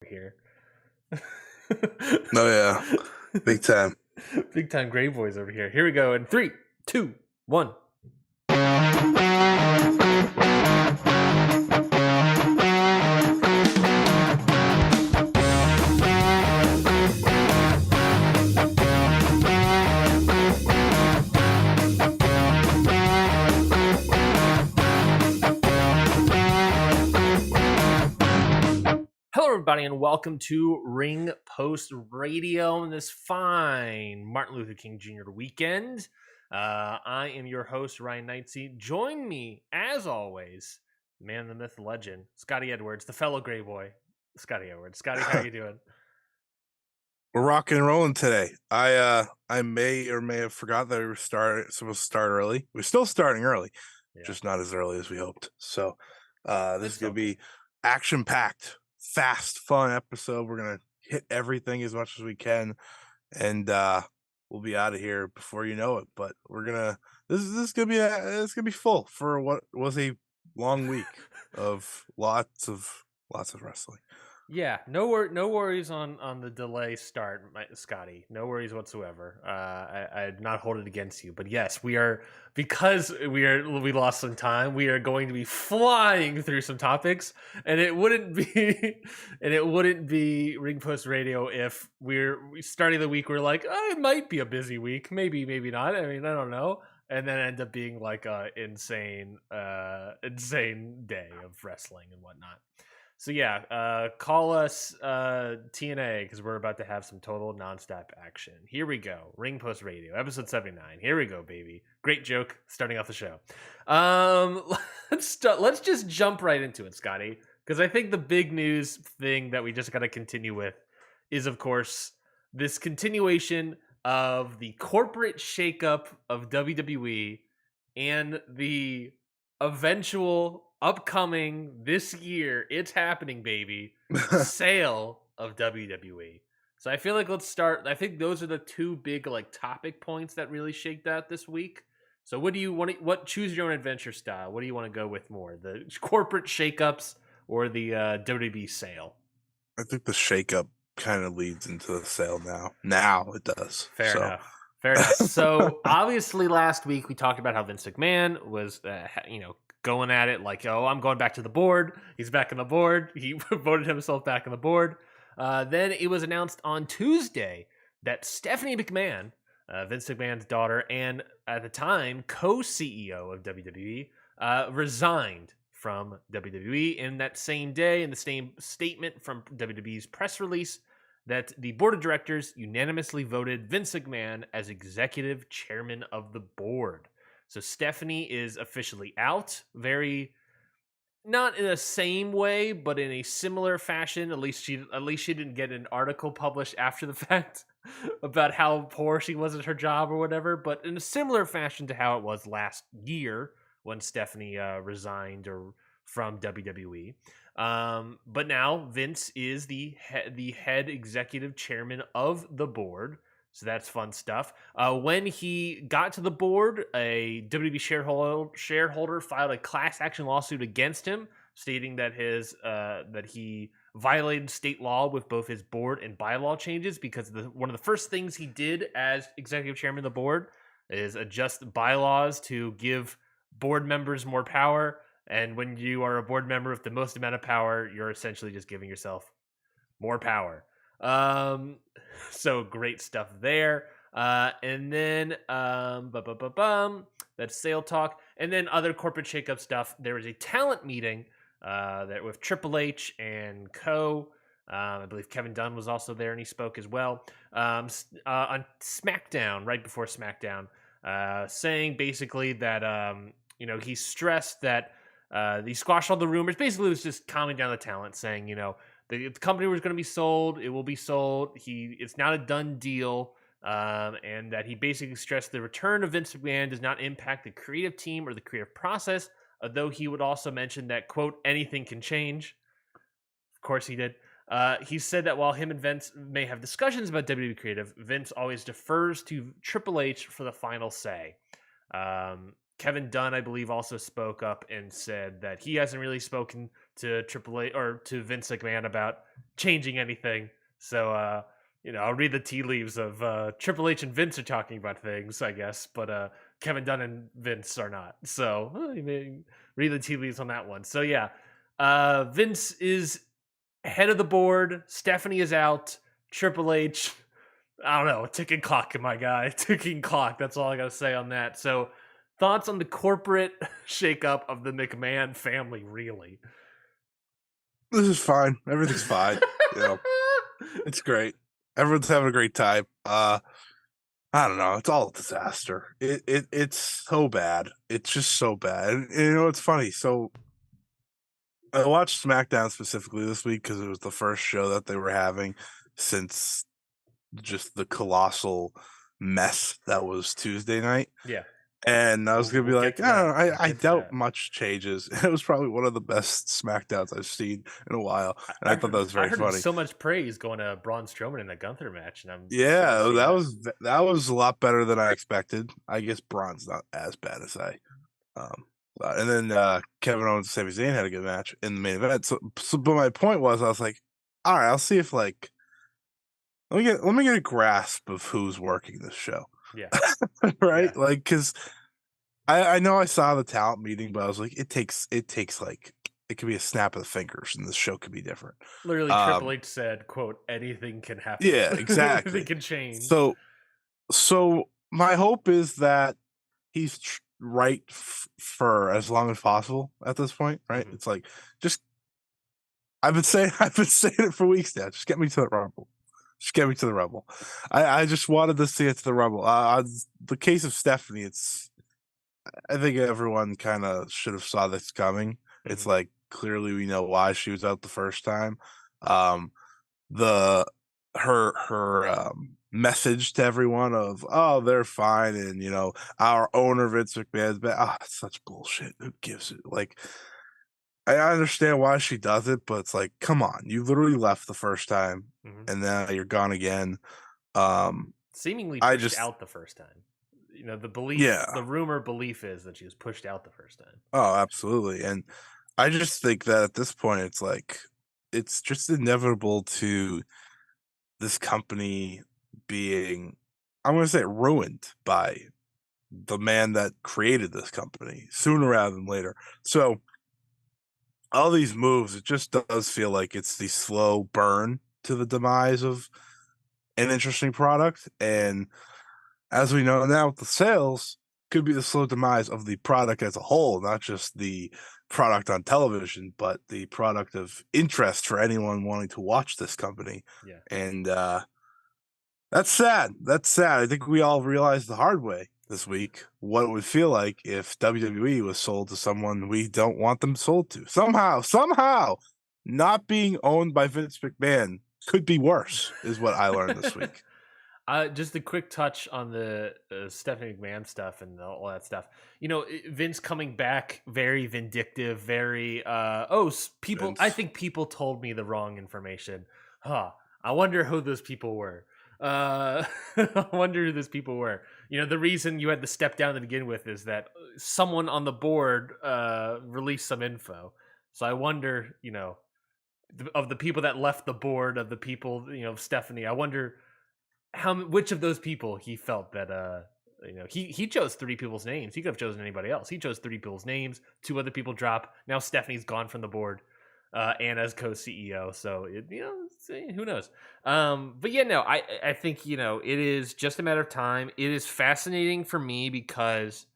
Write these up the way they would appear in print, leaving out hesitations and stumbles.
here. Oh yeah, big time. Big time Gray Boys over here. Here we go in 3, 2, 1. Hello, everybody, and welcome to Ring Post Radio on this fine Martin Luther King Jr. weekend. I am your host, Ryan Knightsey. Join me, as always, the man, the myth, the legend, Scotty Edwards, the fellow Gray Boy, Scotty Edwards. Scotty, how you doing? We're rocking and rolling today. I may or may have forgot that we were supposed to start early. We're still starting early, just not as early as we hoped. So this is gonna be action-packed, fast, fun episode. We're gonna hit everything as much as we can, and we'll be out of here before you know it. But we're gonna this is gonna be it's gonna be full for what was a long week of lots of wrestling. Yeah, no worries on the delay start, Scotty. No worries whatsoever. I'd not hold it against you, but yes, because we lost some time. We are going to be flying through some topics, and it wouldn't be Ring Post Radio if we're starting the week. We're like, oh, it might be a busy week, maybe not. I mean, I don't know, and then end up being like a insane day of wrestling and whatnot. So yeah, call us TNA because we're about to have some total nonstop action. Here we go. Ring Post Radio, episode 79. Here we go, baby. Great joke starting off the show. Let's just jump right into it, Scotty, because I think the big news thing that we just got to continue with is, of course, this continuation of the corporate shakeup of WWE and the eventual upcoming this year, it's happening, baby, sale of WWE. So I feel like let's start. I think those are the two big topic points that really shake that this week. So what do you want? What choose your own adventure style? What do you want to go with more? The corporate shakeups or the WWE sale? I think the shakeup kind of leads into the sale now. Now it does. Fair enough. So obviously last week we talked about how Vince McMahon was, going at it like, oh, I'm going back to the board. He's back on the board. He voted himself back on the board. Then it was announced on Tuesday that Stephanie McMahon, Vince McMahon's daughter, and at the time co-CEO of WWE, resigned from WWE. In that same day, in the same statement from WWE's press release, that the board of directors unanimously voted Vince McMahon as executive chairman of the board. So Stephanie is officially out. Not in the same way, but in a similar fashion. At least she didn't get an article published after the fact about how poor she was at her job or whatever. But in a similar fashion to how it was last year when Stephanie resigned from WWE. But now Vince is the head executive chairman of the board. So that's fun stuff. When he got to the board, a WWE shareholder filed a class action lawsuit against him, stating that that he violated state law with both his board and bylaw changes, because one of the first things he did as executive chairman of the board is adjust bylaws to give board members more power. And when you are a board member with the most amount of power, you're essentially just giving yourself more power. So great stuff there. And then that's sale talk. And then other corporate shakeup stuff. There was a talent meeting that with Triple H and co. I believe Kevin Dunn was also there and he spoke as well. On SmackDown, right before SmackDown, saying basically that he stressed that he squashed all the rumors. Basically, it was just calming down the talent, saying, the company was going to be sold. It will be sold. It's not a done deal. And that he basically stressed the return of Vince McMahon does not impact the creative team or the creative process, though he would also mention that, quote, anything can change. Of course he did. He said that while him and Vince may have discussions about WWE creative, Vince always defers to Triple H for the final say. Kevin Dunn, I believe, also spoke up and said that he hasn't really spoken to Triple H or to Vince McMahon about changing anything. So I'll read the tea leaves of Triple H and Vince are talking about things, I guess, but Kevin Dunn and Vince are not. So you may read the tea leaves on that one. So yeah, Vince is head of the board. Stephanie is out. Triple H, I don't know, ticking clock, my guy, ticking clock. That's all I gotta say on that. So, thoughts on the corporate shakeup of the McMahon family? Really, This is fine. Everything's fine. It's great. Everyone's having a great time. I don't know. It's all a disaster. It's so bad. It's just so bad. And it's funny. So I watched SmackDown specifically this week because it was the first show that they were having since just the colossal mess that was Tuesday night. yeah. And I was gonna be We'll like, get to that. I doubt That. much changes. It was probably one of the best SmackDowns I've seen in a while, and I thought that was very heard funny. so much praise going to Braun Strowman in the Gunther match, and I'm Yeah, that was a lot better than I expected. I guess Braun's not as bad as and then Kevin Owens and Sami Zayn had a good match in the main event. So but my point was, I was like, all right, I'll see if let me get a grasp of who's working this show. Yeah. Right? Yeah. Like, because I know I saw the talent meeting, but I was like, it takes like it could be a snap of the fingers, and this show could be different. Literally, Triple H said, "quote anything can happen." Yeah, exactly. Anything can change. So my hope is that he's right for as long as possible at this point. Right? Mhm. It's like just I've been saying it for weeks now. Just get me to the Rumble. Just get me to the Rumble. I just wanted to see it to the Rumble. The case of Stephanie, I think everyone kind of should have saw this coming. It's like clearly we know why she was out the first time. Her message to everyone of, oh, they're fine, and our owner Vince McMahon's bad. It's such bullshit. Who gives it? Like, I understand why she does it, but it's like, come on, you literally left the first time, and now you're gone again. Seemingly I pushed just out the first time. The belief, Yeah. the rumor belief is that she was pushed out the first time. Oh, absolutely. And I just think that at this point, it's like, it's just inevitable to this company being, I'm going to say, ruined by the man that created this company sooner rather than later. So all these moves, it just does feel like it's the slow burn to the demise of an interesting product. And as we know now, with the sales, could be the slow demise of the product as a whole, not just the product on television, but the product of interest for anyone wanting to watch this company. Yeah. And that's sad. That's sad. I think we all realized the hard way this week what it would feel like if WWE was sold to someone we don't want them sold to. Somehow, not being owned by Vince McMahon could be worse, is what I learned this week. Just a quick touch on the Stephanie McMahon stuff and all that stuff. Vince coming back, very vindictive, very people. Vince. I think people told me the wrong information. I wonder who those people were. I wonder who those people were. The reason you had to step down to begin with is that someone on the board released some info. So I wonder, of the people that left the board, of the people, Stephanie. I wonder which of those people he felt that he chose 3 people's names. He could have chosen anybody else. He chose 3 people's names. 2 other people drop. Now Stephanie's gone from the board, and as co-CEO. So who knows? But yeah, no, I think it is just a matter of time. It is fascinating for me because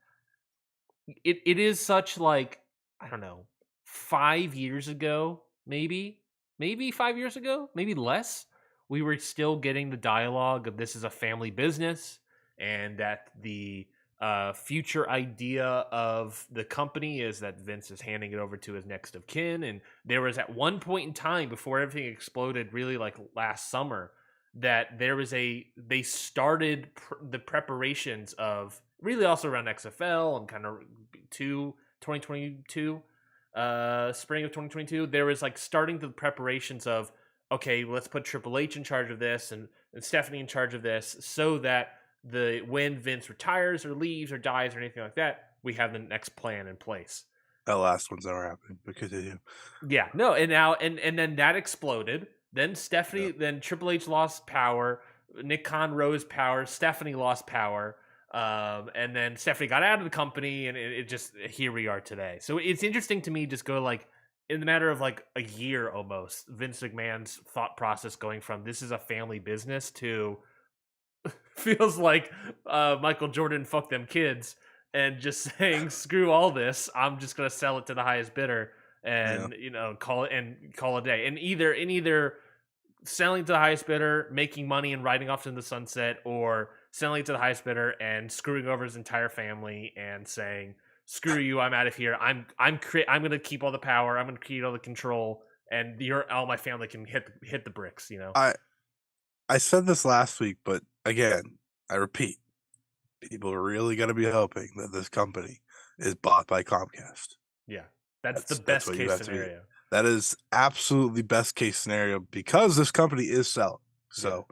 it is such, like, I don't know, 5 years ago, maybe 5 years ago, maybe less. We were still getting the dialogue of this is a family business, and that the future idea of the company is that Vince is handing it over to his next of kin. And there was at one point in time before everything exploded, really like last summer, that they started the preparations of, really also around XFL and kind of 2022, spring of 2022, there was like starting the preparations of, okay, let's put Triple H in charge of this and Stephanie in charge of this, so that when Vince retires or leaves or dies or anything like that, we have the next plan in place. That last one's never happened, but continue. Yeah, no, and now and then that exploded. Then Yeah. Then Triple H lost power. Nick Khan rose power. Stephanie lost power. And then Stephanie got out of the company, and it just here we are today. So it's interesting to me, just go like in the matter of like a year almost, Vince McMahon's thought process going from this is a family business to feels like Michael Jordan fuck them kids and just saying screw all this. I'm just gonna sell it to the highest bidder Yeah. and call it a day. And either selling to the highest bidder, making money and riding off into the sunset, or selling it to the highest bidder and screwing over his entire family and saying screw you, I'm out of here. I'm gonna keep all the power. I'm gonna keep all the control, and all my family can hit the bricks. I said this last week, but again, I repeat, people are really going to be hoping that this company is bought by Comcast. Yeah, that's the That's best what you case have to be. scenario. That is absolutely best case scenario because this company is selling. Yeah. So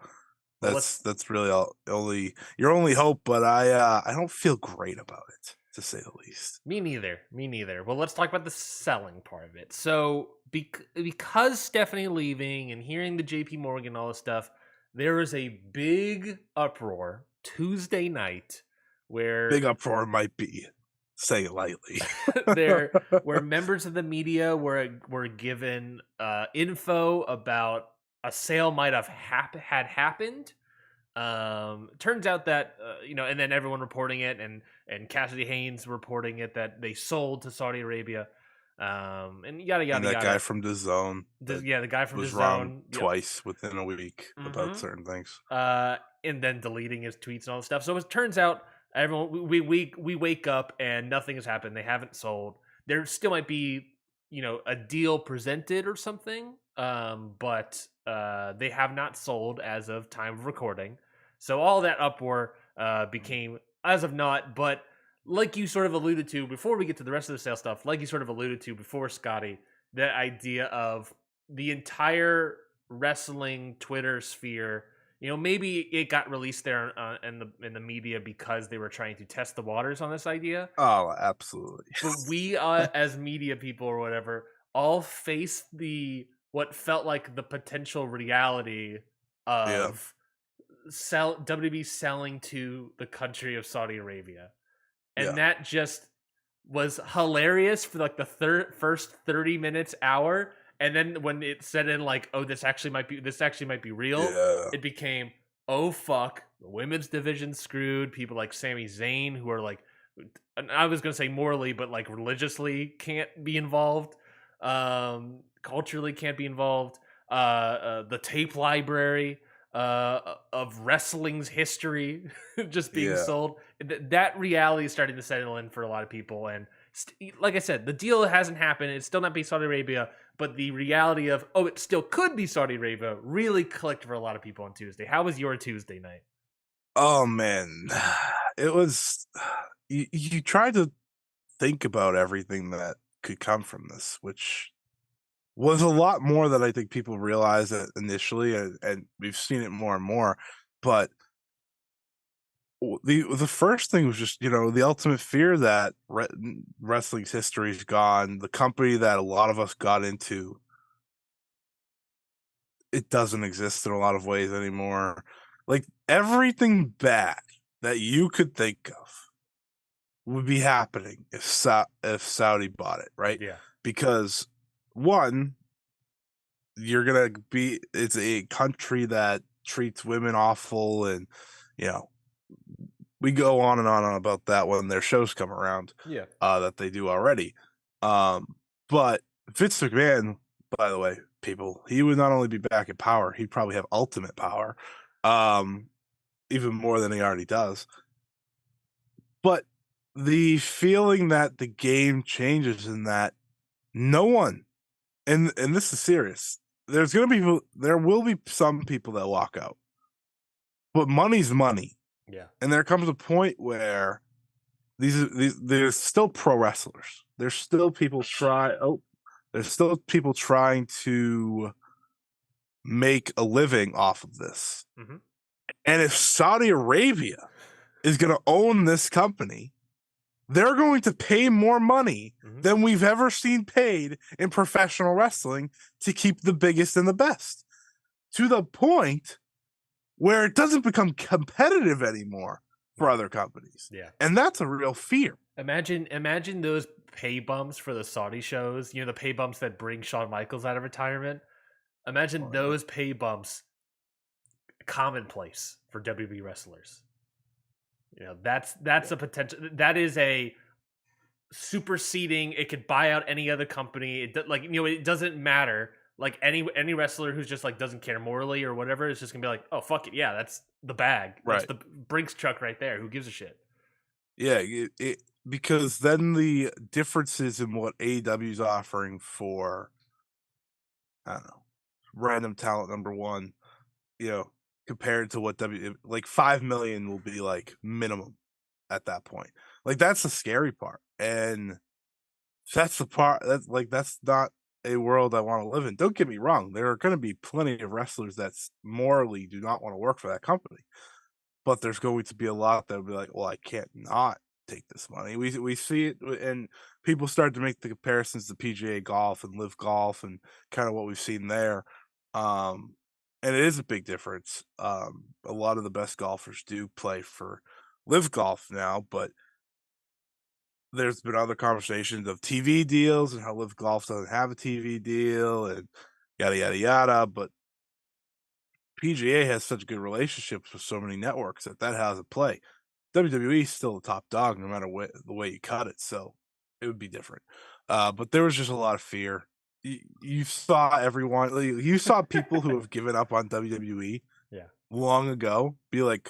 Well, let's that's really your only hope. But I don't feel great about it, to say the least. Me neither. Me neither. Well, let's talk about the selling part of it. So, because Stephanie leaving and hearing the JP Morgan and all this stuff, there was a big uproar Tuesday night Big where uproar might be, say it lightly. there where members of the media were given info about a sale might have had happened. Turns out that and then everyone reporting it, and Cassidy Haynes reporting it, that they sold to Saudi Arabia, and yada And yada that guy yada. from DAZN that Yeah, the guy from was wrong DAZN. Yep. twice within a week about Mm-hmm. certain things. And then deleting his tweets and all this stuff. So it turns out everyone we wake up and nothing has happened. They haven't sold. There still might be a deal presented or something, but they have not sold as of time of recording. So all that uproar became as of not. But like you sort of alluded to before we get to the rest of the sale stuff, like you sort of alluded to before, Scotty, that idea of the entire wrestling Twitter sphere. Maybe it got released there in the media because they were trying to test the waters on this idea. Oh, absolutely. But we, as media people or whatever, all face what felt like the potential reality Yeah. of WWE selling to the country of Saudi Arabia, Yeah. and that just was hilarious for like the first 30 minutes hour, and then when it set in like, oh, this actually might be real, Yeah. it became, oh fuck, the women's division screwed. People like Sami Zayn, who are like, I was gonna say morally, but like religiously can't be involved, culturally can't be involved. The tape library of wrestling's history just being Yeah. sold. That reality is starting to settle in for a lot of people, and like I said, the deal hasn't happened. It's still not be Saudi Arabia, but the reality of, oh, it still could be Saudi Arabia really clicked for a lot of people on Tuesday. How was your Tuesday night? Oh man. It was you tried to think about everything that could come from this, which was a lot more than I think people realized initially, and we've seen it more and more. But the first thing was just the ultimate fear that wrestling's history is gone. The company that a lot of us got into, it doesn't exist in a lot of ways anymore. Like everything bad that you could think of would be happening if Saudi bought it, right? Yeah. Because one, it's a country that treats women awful, and you know we go on and on about that when their shows come around. Yeah. That they do already. But Vince McMahon, by the way, people, he would not only be back in power, he'd probably have ultimate power, even more than he already does. But the feeling that the game changes and that no one, and this is serious, there will be some people that walk out, but money's money. Yeah. And there comes a point where there's still pro wrestlers. There's still people trying to make a living off of this. Mm-hmm. And if Saudi Arabia is going to own this company, they're going to pay more money than we've ever seen paid in professional wrestling to keep the biggest and the best, to the point where it doesn't become competitive anymore for other companies. Yeah. And that's a real fear. Imagine those pay bumps for the Saudi shows, the pay bumps that bring Shawn Michaels out of retirement. Imagine those pay bumps commonplace for WWE wrestlers. That's a potential. That is a superseding. It could buy out any other company. It doesn't matter. Like any wrestler who's just like doesn't care morally or whatever is just gonna be like, oh fuck it, yeah, that's the bag. That's the Brinks truck right there. Who gives a shit? Yeah, because then the differences in what AEW is offering for, I don't know, random talent number one, compared to what like 5 million will be like minimum at that point. Like that's the scary part. And that's the part that's not a world I want to live in. Don't get me wrong. There are going to be plenty of wrestlers that morally do not want to work for that company. But there's going to be a lot that will be like, well, I can't not take this money. We see it, and people start to make the comparisons to PGA golf and live golf and kind of what we've seen there. And it is a big difference. A lot of the best golfers do play for live golf now, but there's been other conversations of TV deals and how live golf doesn't have a TV deal and yada yada yada. But PGA has such good relationships with so many networks that has a play. WWE is still the top dog no matter the way you cut it, so it would be different. But there was just a lot of fear. You saw everyone. You saw people who have given up on WWE long ago be like,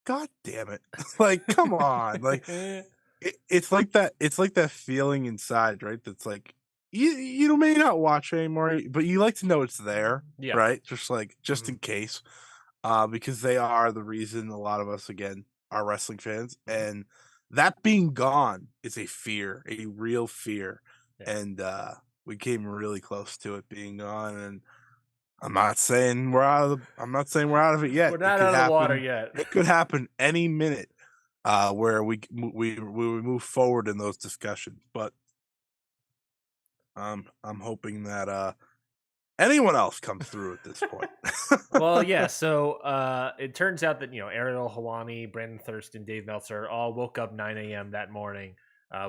"God damn it! Like, come on! Like, it's like that. It's like that feeling inside, right? That's like you may not watch anymore, but you like to know it's there, right? Just in case, because they are the reason a lot of us again are wrestling fans, and that being gone is a fear, a real fear, and we came really close to it being gone. And I'm not saying we're out of it yet. We're not out of the water yet. It could happen any minute, where we move forward in those discussions. But I'm hoping that anyone else comes through at this point. Well, yeah. So it turns out that Ariel Helwani, Brandon Thurston, Dave Meltzer all woke up 9 a.m. that morning,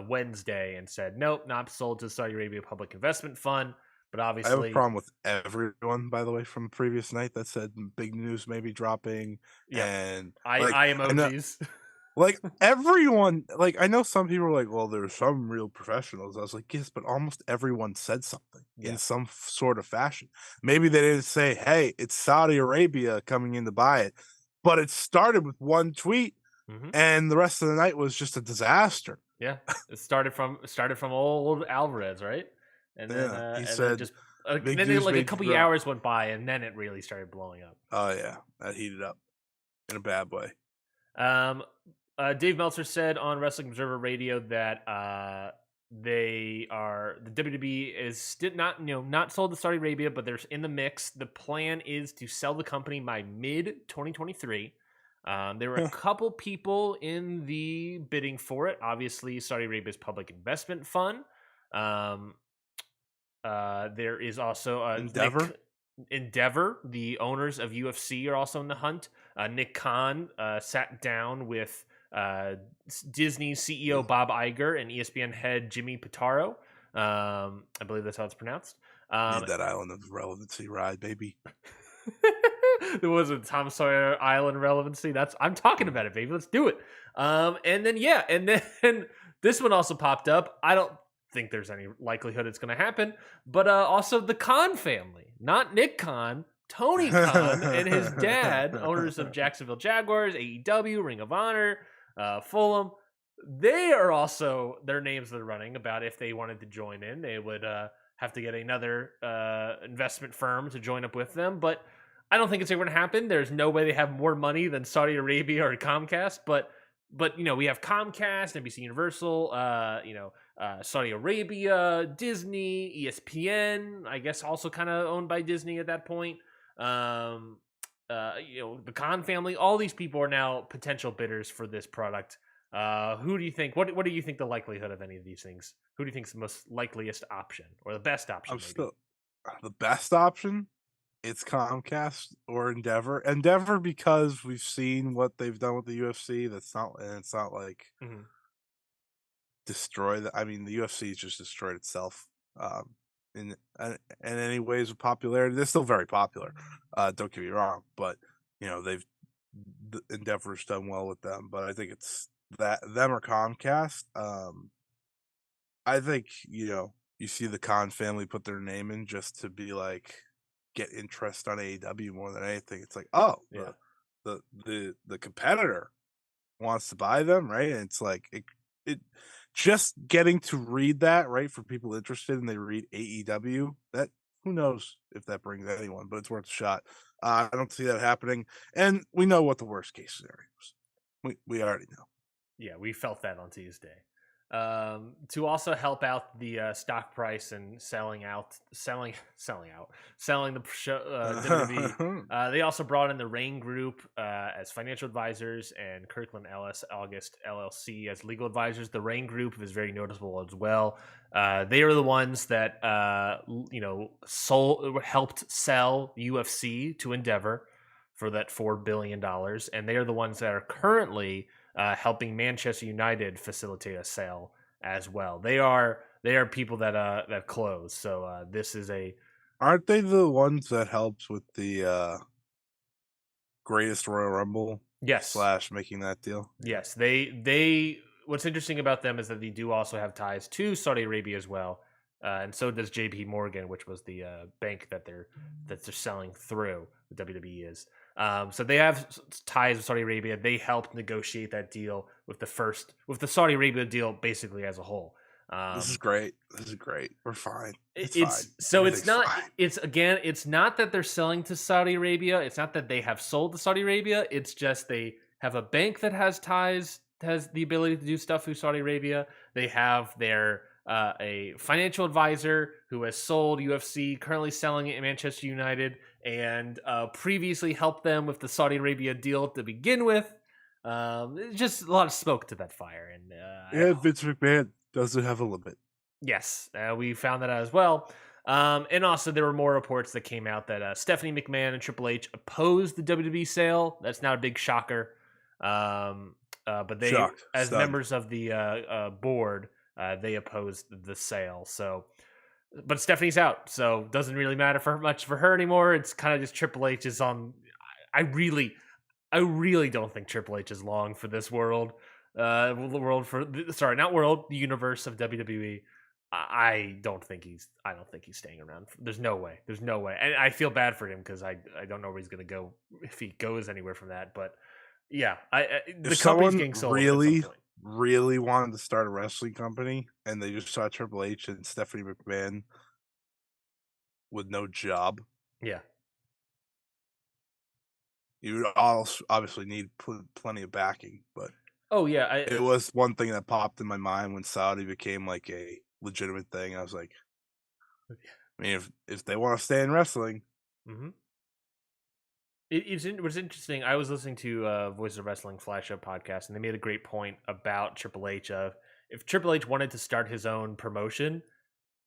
Wednesday, and said, "Nope, not sold to Saudi Arabia Public Investment Fund." But obviously, I have a problem with everyone, by the way, from the previous night that said big news may be dropping. Yeah, and I emojis. Like everyone, like I know some people are like, well, there's some real professionals. I was like, yes, but almost everyone said something in some sort of fashion. Maybe they didn't say, hey, it's Saudi Arabia coming in to buy it, but it started with one tweet and the rest of the night was just a disaster. Yeah, it started from old Alvarez, right? And then he said, then like a couple of hours went by, and then it really started blowing up. Oh yeah, that heated up in a bad way. Dave Meltzer said on Wrestling Observer Radio that the WWE is still not sold to Saudi Arabia, but they're in the mix. The plan is to sell the company by mid 2023. There were a couple people in the bidding for it. Obviously, Saudi Arabia's Public Investment Fund. There is also Endeavor, the owners of UFC, are also in the hunt. Nick Khan sat down with Disney CEO Bob Iger and ESPN head Jimmy Pitaro. I believe that's how it's pronounced. Need that Island of Relevancy ride, baby. There was a Tom Sawyer Island relevancy. I'm talking about it, baby. Let's do it. And then this one also popped up. I don't think there's any likelihood it's going to happen, but also the Khan family, not Nick Khan, Tony Khan and his dad, owners of Jacksonville Jaguars, AEW, Ring of Honor, Fulham. They are also their names they're running about if they wanted to join in. They would have to get another investment firm to join up with them, but I don't think it's ever going to happen. There's no way they have more money than Saudi Arabia or Comcast, but we have Comcast, NBC Universal, Saudi Arabia, Disney, ESPN, I guess also kind of owned by Disney at that point. The Khan family, all these people are now potential bidders for this product. Who do you think? What do you think the likelihood of any of these things? Who do you think is the most likeliest option or the best option? I'm Maybe. still the best option. It's Comcast or Endeavor. Endeavor because we've seen what they've done with the UFC. It's not like Hmm. I mean, the UFC has just destroyed itself. In any ways of popularity, they're still very popular. Don't get me wrong, but they've the Endeavor's done well with them. But I think it's them or Comcast. I think you see the Khan family put their name in just to be like get interest on AEW more than anything. It's like, oh, Yeah. the competitor wants to buy them, right? And it's like it just getting to read that, right, for people interested and they read AEW, that who knows if that brings anyone, but it's worth a shot. I don't see that happening. And we know what the worst case scenario is. We already know. Yeah, we felt that on Tuesday. To also help out the stock price and selling the show, WWE. They also brought in the Rain Group as financial advisors and Kirkland Ellis August LLC as legal advisors. The Rain Group is very noticeable as well. They are the ones that helped sell UFC to Endeavor for that $4 billion, and they are the ones that are currently helping Manchester United facilitate a sale as well. They are people that close. So this is aren't they the ones that helps with the greatest Royal Rumble? Yes. / making that deal. Yes, they. What's interesting about them is that they do also have ties to Saudi Arabia as well, and so does JP Morgan, which was the bank that they're selling through. The WWE is. So they have ties with Saudi Arabia. They helped negotiate that deal with the Saudi Arabia deal basically as a whole. This is great. We're fine. It's fine. It's not. Fine. It's not that they're selling to Saudi Arabia. It's not that they have sold to Saudi Arabia. It's just they have a bank that has the ability to do stuff through Saudi Arabia. They have their a financial advisor who has sold UFC, currently selling it in Manchester United, and previously helped them with the Saudi Arabia deal to begin with. Just a lot of smoke to that fire, and Vince McMahon doesn't have a limit. Yes, we found that out as well. And also, there were more reports that came out that Stephanie McMahon and Triple H opposed the WWE sale. That's not a big shocker. But they, as members of the board, they opposed the sale. So, but Stephanie's out, so doesn't really matter much for her anymore. It's kind of just Triple H is on. I really don't think Triple H is long for this world. The universe of WWE. I don't think he's staying around. There's no way. And I feel bad for him because I don't know where he's going to go if he goes anywhere from that. But yeah, the company's getting sold. Really wanted to start a wrestling company, and they just saw Triple H and Stephanie McMahon with no job. Yeah, you would also obviously need plenty of backing, but it was one thing that popped in my mind when Saudi became like a legitimate thing. I was like, I mean, if they want to stay in wrestling, it was interesting. I was listening to Voice of Wrestling Flash Up podcast, and they made a great point about Triple H. If Triple H wanted to start his own promotion,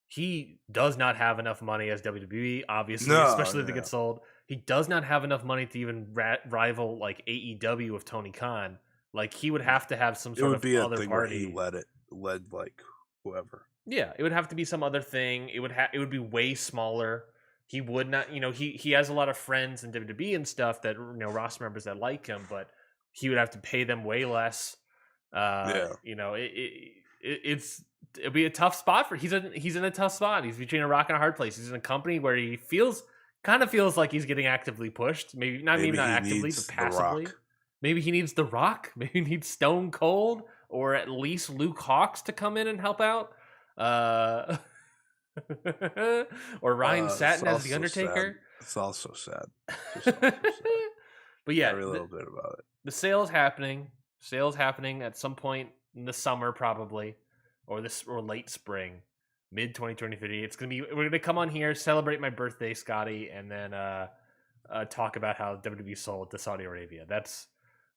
he does not have enough money as WWE, obviously, especially if they get sold. He does not have enough money to even rival like AEW with Tony Khan. Like he would have to have some sort of other party. Where he led like whoever. Yeah, it would have to be some other thing. It would be way smaller. He would not, he has a lot of friends in WWE and stuff that roster members that like him, but he would have to pay them way less. It'd be a tough spot he's in a tough spot. He's between a rock and a hard place. He's in a company where he kind of feels like he's getting actively pushed. Maybe not actively, but passively. Maybe he needs The Rock. Maybe he needs Stone Cold or at least Luke Hawx to come in and help out. Or Ryan Satin as The Undertaker. It's also sad. But yeah, a little bit about it. The sale's happening. Sale's happening at some point in the summer, probably, or late spring, mid 2023. We're gonna come on here, celebrate my birthday, Scotty, and then talk about how WWE sold to Saudi Arabia. That's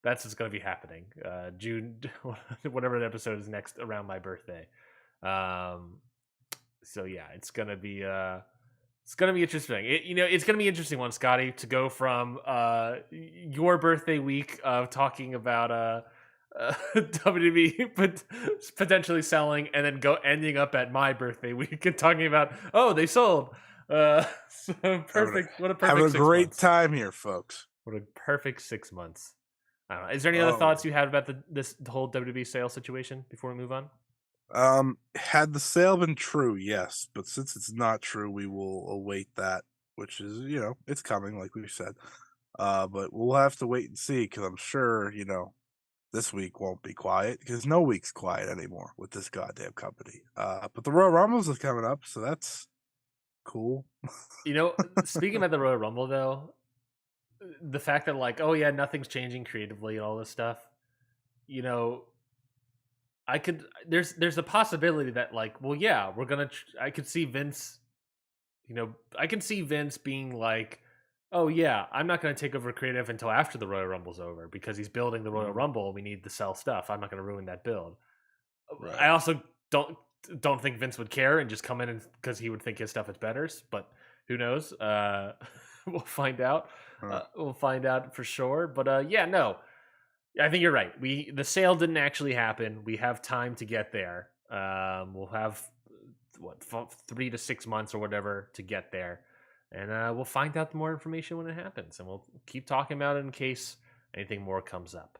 That's what's going to be happening. June, whatever the episode is next around my birthday. Um, so yeah, it's gonna be interesting. It's gonna be interesting one, Scotty, to go from your birthday week of talking about WWE but potentially selling, and then ending up at my birthday week and talking about, oh, they sold. So perfect. What a perfect having a 6 great months. time here, folks. What a perfect 6 months. I don't know. Is there any other Oh, thoughts you have about the whole WWE sale situation before we move on? had the sale been true, yes, but since it's not true, we will await that, which is, it's coming, like we said. But we'll have to wait and see because I'm sure, this week won't be quiet because no week's quiet anymore with this goddamn company. But the Royal Rumbles is coming up, so that's cool. Speaking about the Royal Rumble, though, the fact that, like, oh yeah, nothing's changing creatively and all this stuff, you know, I could there's a possibility that, like, well, yeah, I could see Vince, I can see Vince being like, oh yeah, I'm not going to take over creative until after the Royal Rumble's over because he's building the Royal Rumble. We need to sell stuff. I'm not going to ruin that build. Right. I also don't think Vince would care and just come in because he would think his stuff is better. But who knows? We'll find out. We'll find out for sure. But yeah, no, I think you're right. The sale didn't actually happen. We have time to get there. We'll have 3 to 6 months or whatever to get there, and we'll find out more information when it happens, and we'll keep talking about it in case anything more comes up.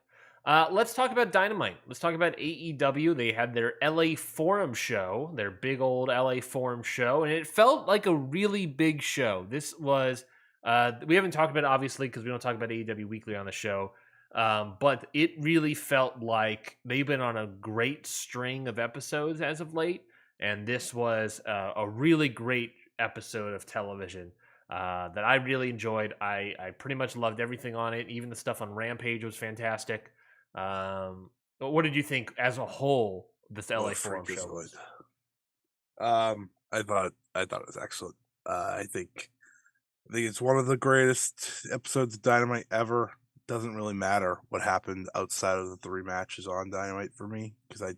Let's talk about Dynamite. Let's talk about AEW. They had their LA Forum show, their big old LA Forum show, and it felt like a really big show. This was, we haven't talked about it, obviously, because we don't talk about AEW weekly on the show, but it really felt like they've been on a great string of episodes as of late, and this was a really great episode of television that I really enjoyed. I pretty much loved everything on it. Even the stuff on Rampage was fantastic. But what did you think as a whole? This LA Forum show was? I thought it was excellent. I think it's one of the greatest episodes of Dynamite ever. Doesn't really matter what happened outside of the 3 matches on Dynamite for me because I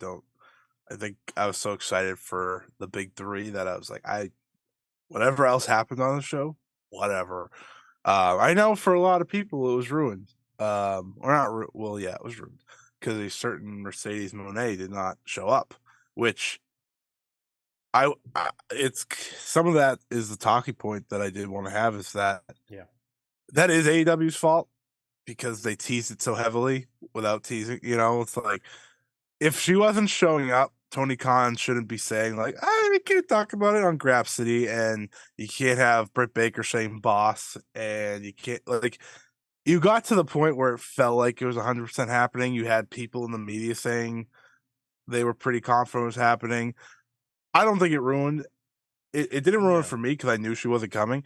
think I was so excited for the big 3 that I was like, whatever else happened on the show, whatever. I know for a lot of people it was ruined. Or not, well, yeah, it was ruined because a certain Mercedes Moné did not show up, which it's some of that is the talking point that I did want to have is that that is AEW's fault because they teased it so heavily without teasing. It's like if she wasn't showing up, Tony Khan shouldn't be saying like, "I can't talk about it on Grapsody," and you can't have Britt Baker saying "boss," and you can't like. You got to the point where it felt like it was 100% happening. You had people in the media saying they were pretty confident it was happening. I don't think it ruined it. It didn't ruin it for me because I knew she wasn't coming.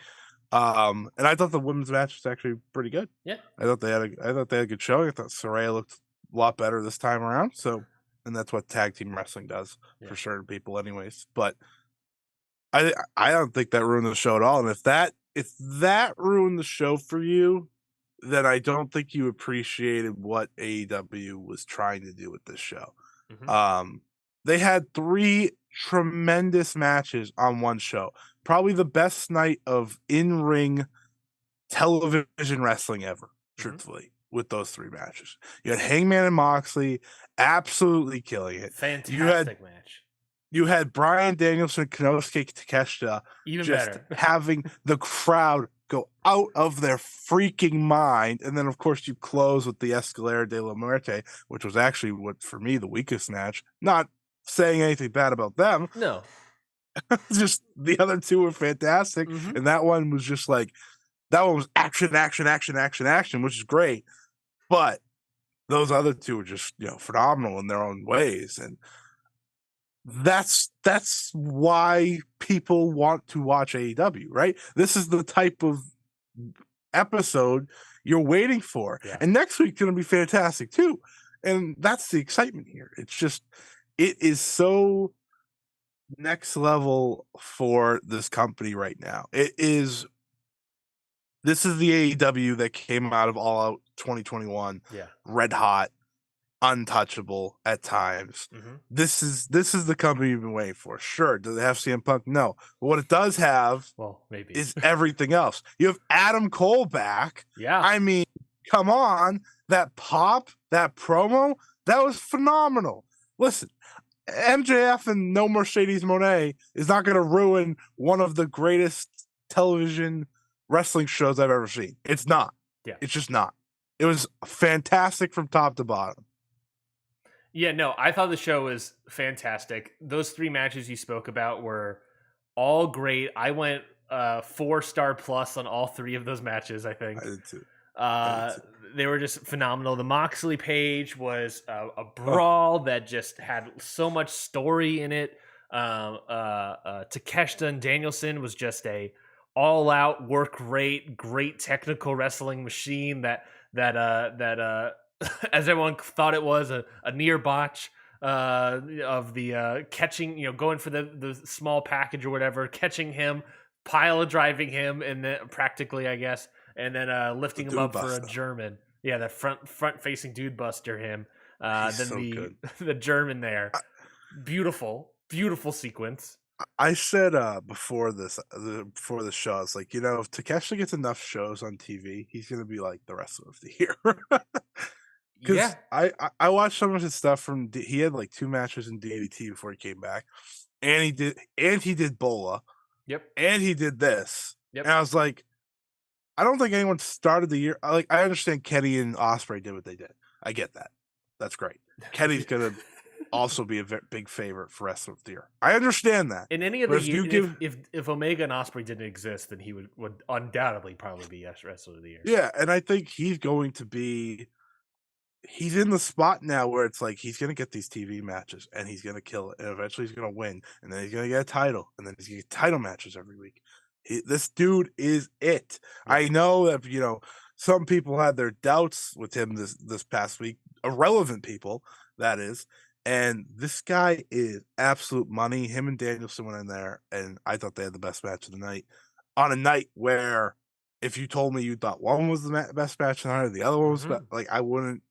And I thought the women's match was actually pretty good. Yeah, I thought they had a good showing. I thought Saraya looked a lot better this time around. So, and that's what tag team wrestling does for certain people, anyways. But I don't think that ruined the show at all. And if that ruined the show for you, then I don't think you appreciated what AEW was trying to do with this show. They had 3 tremendous matches on one show. Probably the best night of in-ring television wrestling ever, truthfully, with those 3 matches. You had Hangman and Moxley absolutely killing it. Fantastic match. You had Bryan Danielson, Konosuke Takeshita Even just better. having the crowd go out of their freaking mind. And then, of course, you close with the Escalera de la Muerte, which was actually what, for me, the weakest match. Not saying anything bad about them. No. Just the other 2 were fantastic. And that one was just like, that one was action, action, action, action, action, which is great. But those other 2 were just, phenomenal in their own ways. And that's why people want to watch AEW, right? This is the type of episode you're waiting for. Yeah. And next week's going to be fantastic too. And that's the excitement here. It's just, it is so next level for this company right now. It is This is the AEW that came out of All Out 2021, Yeah. red hot, untouchable at times. Mm-hmm. This is the company you've been waiting for. Sure, does it have CM Punk? No, but what it does have maybe is everything else. You have Adam Cole back. Yeah. I mean, come on, that pop, that promo, that was phenomenal. Listen, MJF and No Mercedes Moné is not going to ruin one of the greatest television wrestling shows I've ever seen. It's not. Yeah. It's just not. It was fantastic from top to bottom. Yeah, no, I thought the show was fantastic. Those 3 matches you spoke about were all great. I went 4-star plus on all 3 of those matches, I think. I did too. They were just phenomenal. The Moxley page was a brawl that just had so much story in it. Takeshita and Danielson was just a all-out work rate, great technical wrestling machine that as everyone thought it was a near botch of the catching, going for the small package or whatever, catching him, pile driving him, and then practically, I guess, and then lifting him up for a German. Yeah, that front facing dude buster him. Then so good. The German there. Beautiful sequence. I said before the show, it's like, if Takeshi gets enough shows on TV, he's gonna be like the rest of the year. Because I watched some of his stuff from he had like 2 matches in DDT before he came back, and he did Bola. Yep. And he did this. Yep. And I was like, I don't think anyone started the year. I understand Kenny and Ospreay did what they did. I get that. That's great. Kenny's gonna also be a big favorite for rest of the year. I understand that. In any of the years, if Omega and Ospreay didn't exist, then he would undoubtedly probably be wrestler of the year. Yeah, and I think he's going to be. He's in the spot now where it's like he's gonna get these TV matches and he's gonna kill it, and eventually he's gonna win, and then he's gonna get a title, and then he's gonna get title matches every week. This dude is it. Yeah. I know that some people had their doubts with him this past week, irrelevant people, that is. And this guy is absolute money. Him and Danielson went in there, and I thought they had the best match of the night. On a night where, if you told me you thought one was the best match of the night, or the other one was like, I wouldn't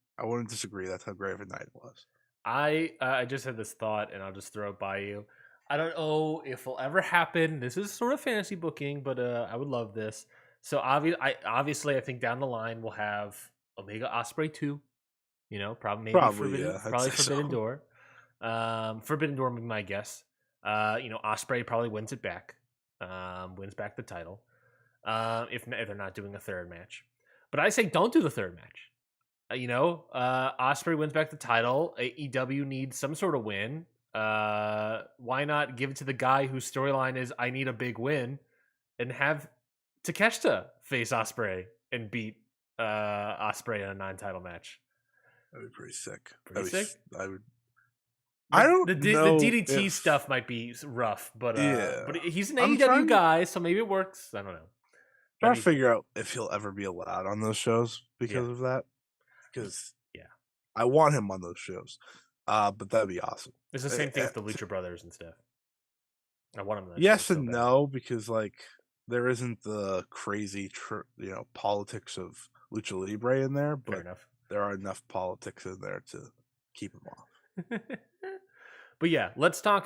disagree. That's how great of a night it was. I just had this thought, and I'll just throw it by you. I don't know if it'll ever happen. This is sort of fantasy booking, but I would love this. So obviously, I think down the line we'll have Omega Ospreay 2. Probably Forbidden Door. Forbidden Door would be my guess. Ospreay probably wins it back. Wins back the title. If they're not doing a third match. But I say don't do the third match. Ospreay wins back the title. AEW needs some sort of win. Why not give it to the guy whose storyline is I need a big win, and have Takeshita face Ospreay and beat Ospreay in a 9-title match? That'd be pretty sick. I would. I don't know. The DDT stuff might be rough, but he's an AEW guy, so maybe it works. I don't know. Trying to figure out if he'll ever be allowed on those shows because of that. Because I want him on those shows, but that'd be awesome. It's the same thing with the Lucha Brothers and stuff. I want him. Yes and no, because there isn't the crazy politics of Lucha Libre in there, but fair enough. There are enough politics in there to keep him off. But yeah, let's talk.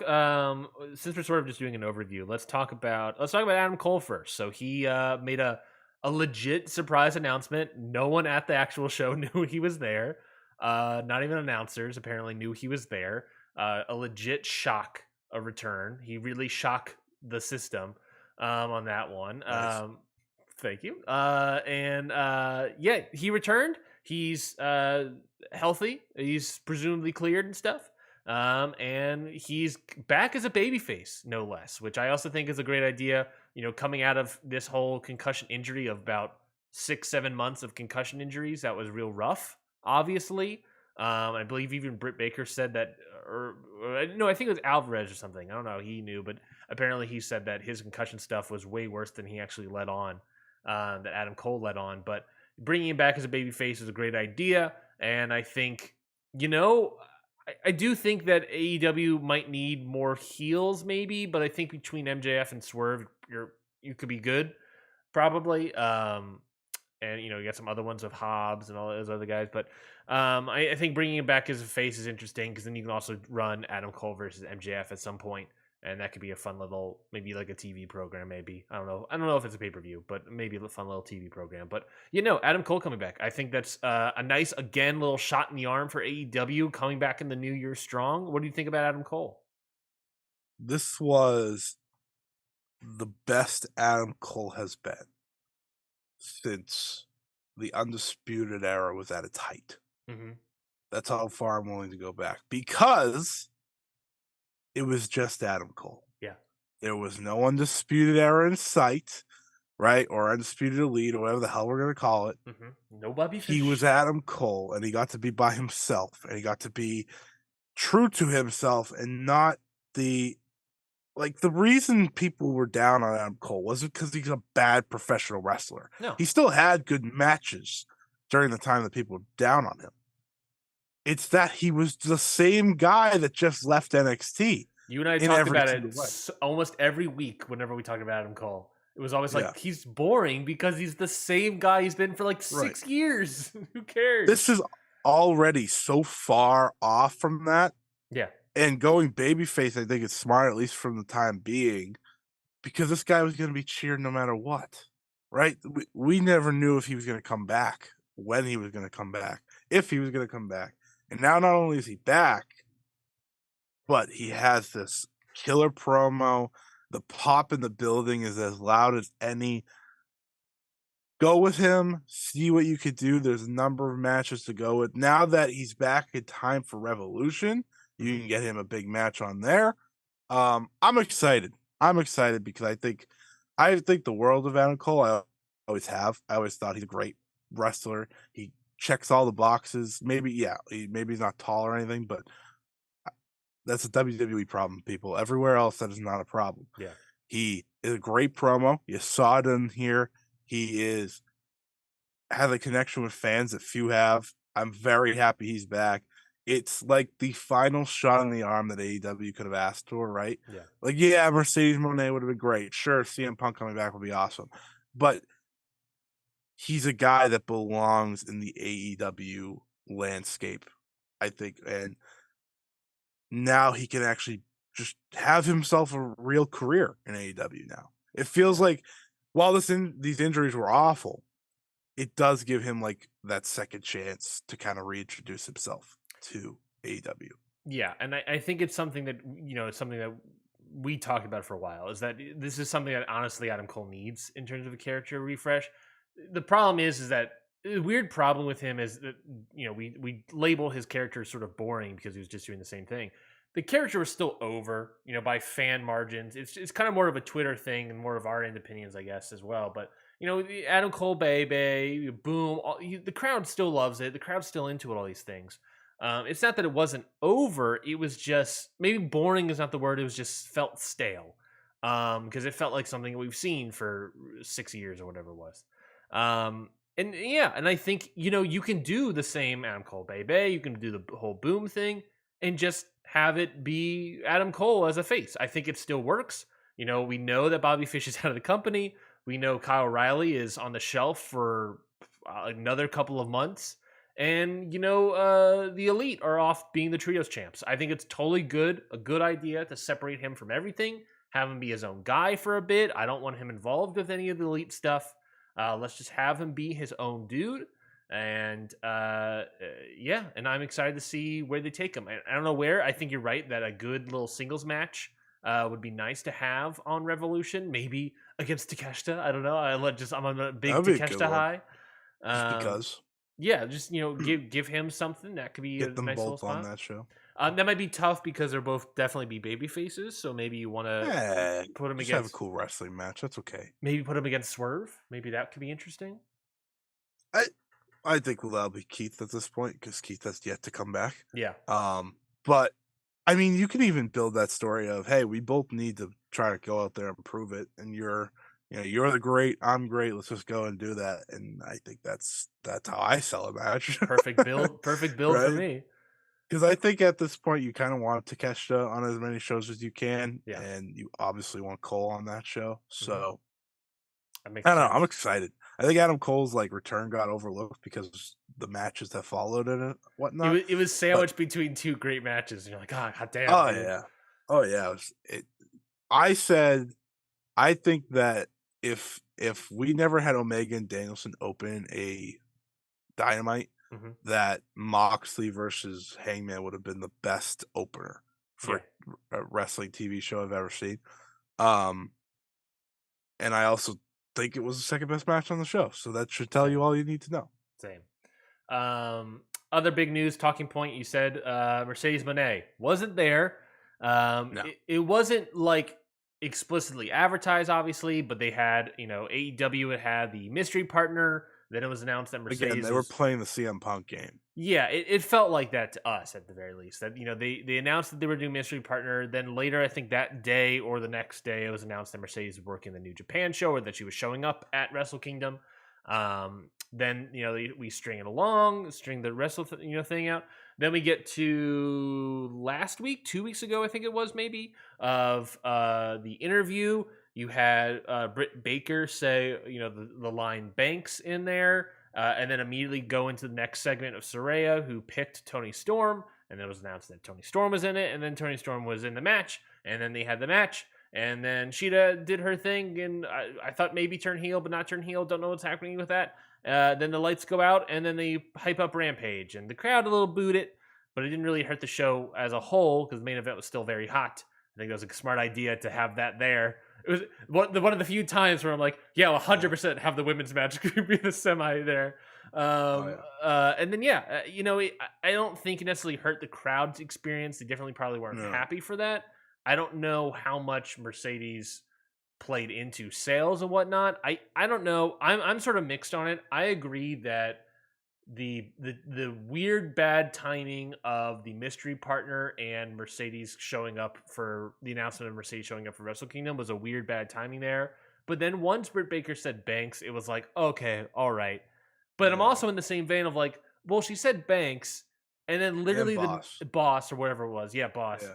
Since we're sort of just doing an overview, let's talk about Adam Cole first. So he made a legit surprise announcement. No one at the actual show knew he was there. Not even announcers apparently knew he was there. A legit shock, a return. He really shocked the system on that one. Nice. Thank you. He returned. He's healthy. He's presumably cleared and stuff. And he's back as a babyface, no less, which I also think is a great idea. Coming out of this whole concussion injury of about 6-7 months of concussion injuries, that was real rough, obviously. I believe even Britt Baker said that, I think it was Alvarez or something. I don't know. He knew, but apparently he said that his concussion stuff was way worse than he actually let on, that Adam Cole let on. But bringing him back as a babyface is a great idea. And I think, I do think that AEW might need more heels maybe, but I think between MJF and Swerve, you could be good. probably. And you got some other ones of Hobbs and all those other guys. But I think bringing him back as a face is interesting because then you can also run Adam Cole versus MJF at some point, and that could be a fun little, maybe like a TV program. Maybe I don't know. I don't know if it's a pay per view, but maybe a fun little TV program. But Adam Cole coming back, I think that's a nice again little shot in the arm for AEW coming back in the new year strong. What do you think about Adam Cole? This was the best Adam Cole has been since the Undisputed Era was at its height. Mm-hmm. That's how far I'm willing to go back because it was just Adam Cole. Yeah. There was no Undisputed Era in sight, right? Or Undisputed Elite or whatever the hell we're going to call it. Mm-hmm. No Bobby Fish. He was Adam Cole and he got to be by himself and he got to be true to himself and not the reason people were down on Adam Cole wasn't because he's a bad professional wrestler. No. He still had good matches during the time that people were down on him. It's that he was the same guy that just left NXT. You and I talked about it almost every week whenever we talked about Adam Cole. It was always like, he's boring because he's the same guy he's been for like 6 years. Who cares? This is already so far off from that. Yeah. And going babyface, I think it's smart, at least from the time being, because this guy was going to be cheered no matter what, right? We never knew if he was going to come back, when he was going to come back, if he was going to come back. And now not only is he back, but he has this killer promo. The pop in the building is as loud as any. Go with him, see what you could do. There's a number of matches to go with. Now that he's back in time for Revolution, you can get him a big match on there. I'm excited. I'm excited because I think the world of Adam Cole. I always have. I always thought he's a great wrestler. He checks all the boxes. Maybe he's not tall or anything, but that's a WWE problem, people. Everywhere else, that is not a problem. Yeah. He is a great promo. You saw it in here. He has a connection with fans that few have. I'm very happy he's back. It's like the final shot in the arm that AEW could have asked for, right? Yeah. Mercedes Moné would have been great. Sure, CM Punk coming back would be awesome. But he's a guy that belongs in the AEW landscape, I think. And now he can actually just have himself a real career in AEW now. It feels like while these injuries were awful, it does give him like that second chance to kind of reintroduce himself to AEW. Yeah, and I think it's something that it's something that we talked about for a while. Is that this is something that honestly Adam Cole needs in terms of a character refresh. The problem is that the weird problem with him is that we label his character sort of boring because he was just doing the same thing. The character was still over, by fan margins. It's kind of more of a Twitter thing and more of our end opinions, I guess, as well. But Adam Cole, baby, boom, the crowd still loves it. The crowd's still into it. All these things. It's not that it wasn't over. It was just maybe boring is not the word. It was just felt stale because it felt like something we've seen for 6 years or whatever it was. And I think you can do the same Adam Cole, baby. You can do the whole boom thing and just have it be Adam Cole as a face. I think it still works. We know that Bobby Fish is out of the company. We know Kyle O'Reilly is on the shelf for another couple of months. And, the Elite are off being the Trios champs. I think it's totally a good idea to separate him from everything, have him be his own guy for a bit. I don't want him involved with any of the Elite stuff. Let's just have him be his own dude. And, and I'm excited to see where they take him. I don't know where. I think you're right that a good little singles match would be nice to have on Revolution. Maybe against Takeshita. I don't know. I'm on a big Takeshita high. Just because. Yeah, just give him something that could be get them nice both little on that show. That might be tough because they're both definitely be baby faces. So maybe you want to put them against. Have a cool wrestling match. That's okay. Maybe put them against Swerve. Maybe that could be interesting. I think that'll be Keith at this point because Keith has yet to come back. Yeah. But I mean, you can even build that story of, hey, we both need to try to go out there and prove it, and you're the great, I'm great. Let's just go and do that. And I think that's how I sell a match. Perfect build right? For me. Because I think at this point you kind of want Takeshita on as many shows as you can, yeah. And you obviously want Cole on that show. So That makes I don't know. I'm sense. excited. I think Adam Cole's like return got overlooked because the matches that followed it and whatnot. It was But sandwiched between two great matches, and you're like, oh, god damn, oh dude. yeah, oh yeah. I said I think that if we never had Omega and Danielson open a Dynamite, Hmm. that Moxley versus Hangman would have been the best opener Yeah, for a wrestling TV show I've ever seen. Um, and I also think it was the second best match on the show. So that should tell same, you all you need to know. same. Other big news, talking point. You said Mercedes Moné wasn't there. No. It wasn't like explicitly advertised, obviously, but they had, AEW had the mystery partner. Then it was announced that Again, Mercedes they were was. playing the CM Punk game. Yeah, it felt like that to us at the very least. That they announced that they were doing mystery partner. Then later, I think that day or the next day, it was announced that Mercedes was working the New Japan show or that she was showing up at Wrestle Kingdom. Then we string it along, string the thing out. Then we get to last week, 2 weeks ago, I think it was maybe of the interview. You had Britt Baker say the line Banks in there. And then immediately go into the next segment of Saraya, who picked Tony Storm, and then it was announced that Tony Storm was in it, and then Tony Storm was in the match, and then they had the match, and then Sheeta did her thing, and I thought maybe turn heel, but not turn heel. Don't know what's happening with that. Then the lights go out, and then they hype up Rampage, and the crowd a little booed it, but it didn't really hurt the show as a whole because the main event was still very hot. I think that was a smart idea to have that there. It was one of the few times where I'm like, yeah, 100% have the women's match be the semi there. Oh And then I don't think it necessarily hurt the crowd's experience. They definitely probably weren't yeah. happy for that. I don't know how much Mercedes played into sales and whatnot. I don't know. I'm sort of mixed on it. I agree that the weird bad timing of the mystery partner and Mercedes showing up for the announcement of Mercedes showing up for Wrestle Kingdom was a weird bad timing there. But then once Britt Baker said Banks, it was like, okay, all right. But I'm Yeah. also in the same vein of like, well, she said Banks, and then And literally Boss. the boss or whatever it was, yeah, boss. Yeah.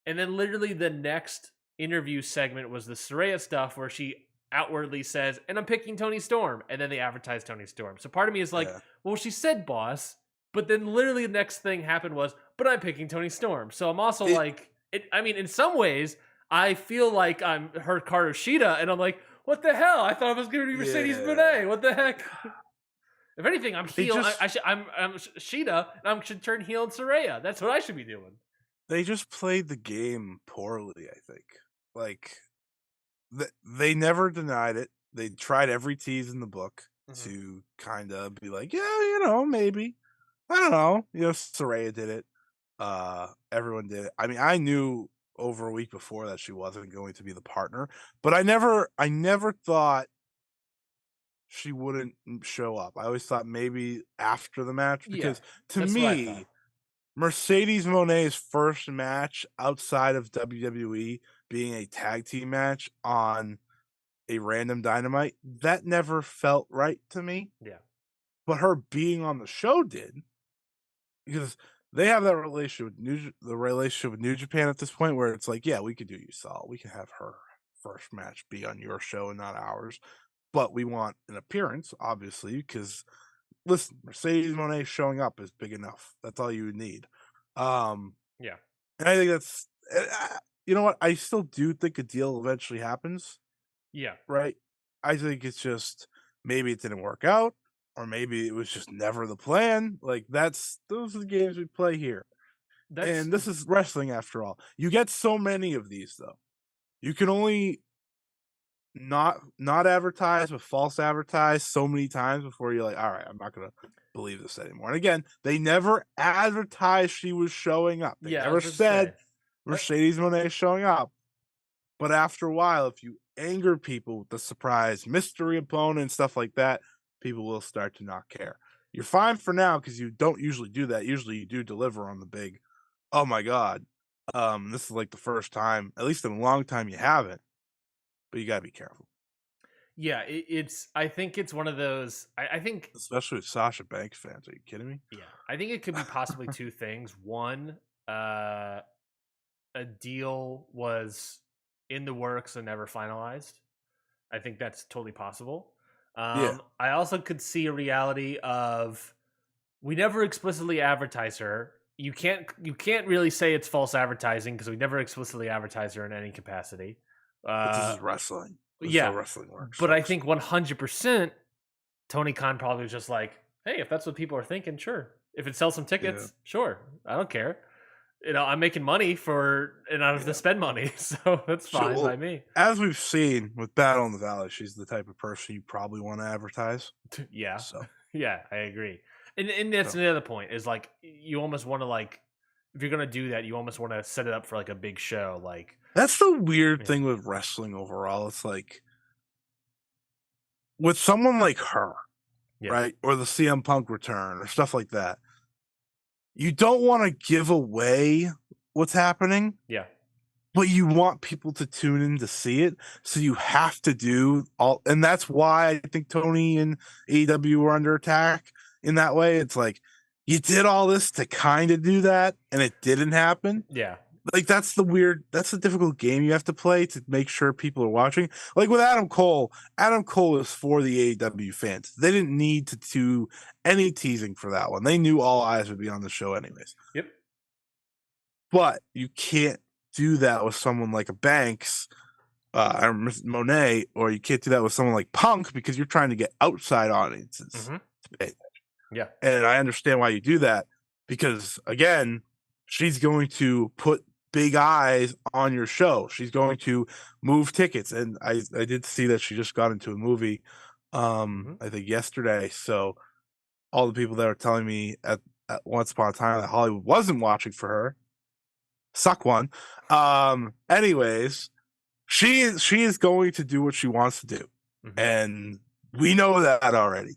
And then literally the next interview segment was the Saraya stuff where she outwardly says, and I'm picking Tony Storm, and then they advertise Tony Storm. So part of me is like, Yeah. well, she said boss, but then literally the next thing happened was, but I'm picking Tony Storm. So I'm also like, I mean, in some ways, I feel like I'm her Carter Sheeta, and I'm like, what the hell? I thought it was going to be Mercedes Moné. What the heck? If anything, I'm heel. I'm Sheeta, and I should turn heel in Saraya. That's what I should be doing. They just played the game poorly, I think. Like, they never denied it. They tried every tease in the book to kind of be like, yeah, maybe. I don't know. Saraya did it. Everyone did it. I mean, I knew over a week before that she wasn't going to be the partner, but I never thought she wouldn't show up. I always thought maybe after the match Yeah, because to that's what I thought. me, Mercedes Moné's first match outside of WWE being a tag team match on a random Dynamite, that never felt right to me. Yeah. But her being on the show did, because they have that relationship with New Japan at this point where it's like, yeah, we could do you solid. We can have her first match be on your show and not ours. But we want an appearance, obviously, because listen, Mercedes Moné showing up is big enough. That's all you need. Yeah. And I think that's, you know what? I still do think a deal eventually happens, Yeah. right? I think it's just maybe it didn't work out, or maybe it was just never the plan. Like those are the games we play here. That's And this is wrestling after all. You get so many of these though. You can only not advertise but false advertise so many times before you're like, all right, I'm not gonna believe this anymore. And again, they never advertised she was showing up. They yeah. I never was about to said say. Mercedes Moné is showing up. But after a while, if you anger people with the surprise mystery opponent, stuff like that, people will start to not care. You're fine for now because you don't usually do that. Usually you do deliver on the big, oh my God. This is like the first time, at least in a long time, you haven't. But you gotta be careful. Yeah, it's. I think it's one of those. I think. Especially with Sasha Banks fans. Are you kidding me? Yeah, I think it could be possibly two things. One, a deal was in the works and never finalized, I think that's totally possible. Yeah, I also could see a reality of we never explicitly advertise her. You can't really say it's false advertising because we never explicitly advertise her in any capacity. but this Uh, is wrestling. This is how yeah, wrestling works, but I folks. think 100% Tony Khan probably was just like, hey, if that's what people are thinking, sure. If it sells some Yeah, tickets, sure. I don't care. I'm making money and I don't have to yeah. spend money, so that's So, fine by well, me. as we've seen with Battle in the Valley, she's the type of person you probably want to advertise. Yeah, So, yeah, I agree. And that's so another point is like you almost want to like if you're gonna do that, you almost want to set it up for like a big show, like that's the weird yeah, thing with wrestling overall. It's like with someone like her, yeah, right, or the CM Punk return or stuff like that. You don't want to give away what's happening, yeah, but you want people to tune in to see it. So you have to do all, and that's why I think Tony and AEW were under attack in that way. It's like you did all this to kind of do that, and it didn't happen. yeah. Like that's the difficult game you have to play to make sure people are watching. Like with Adam Cole is for the AEW fans. They didn't need to do any teasing for that one. They knew all eyes would be on the show anyways. Yep. But you can't do that with someone like a Banks or Monet, or you can't do that with someone like Punk because you're trying to get outside audiences Hmm. to pay. Yeah. And I understand why you do that because, again, she's going to put big eyes on your show. She's going to move tickets. And I did see that she just got into a movie, Hmm. I think yesterday. So all the people that were telling me at once upon a time that Hollywood wasn't watching for her, suck one. Anyways, she is going to do what she wants to do. Hmm. And we know that already.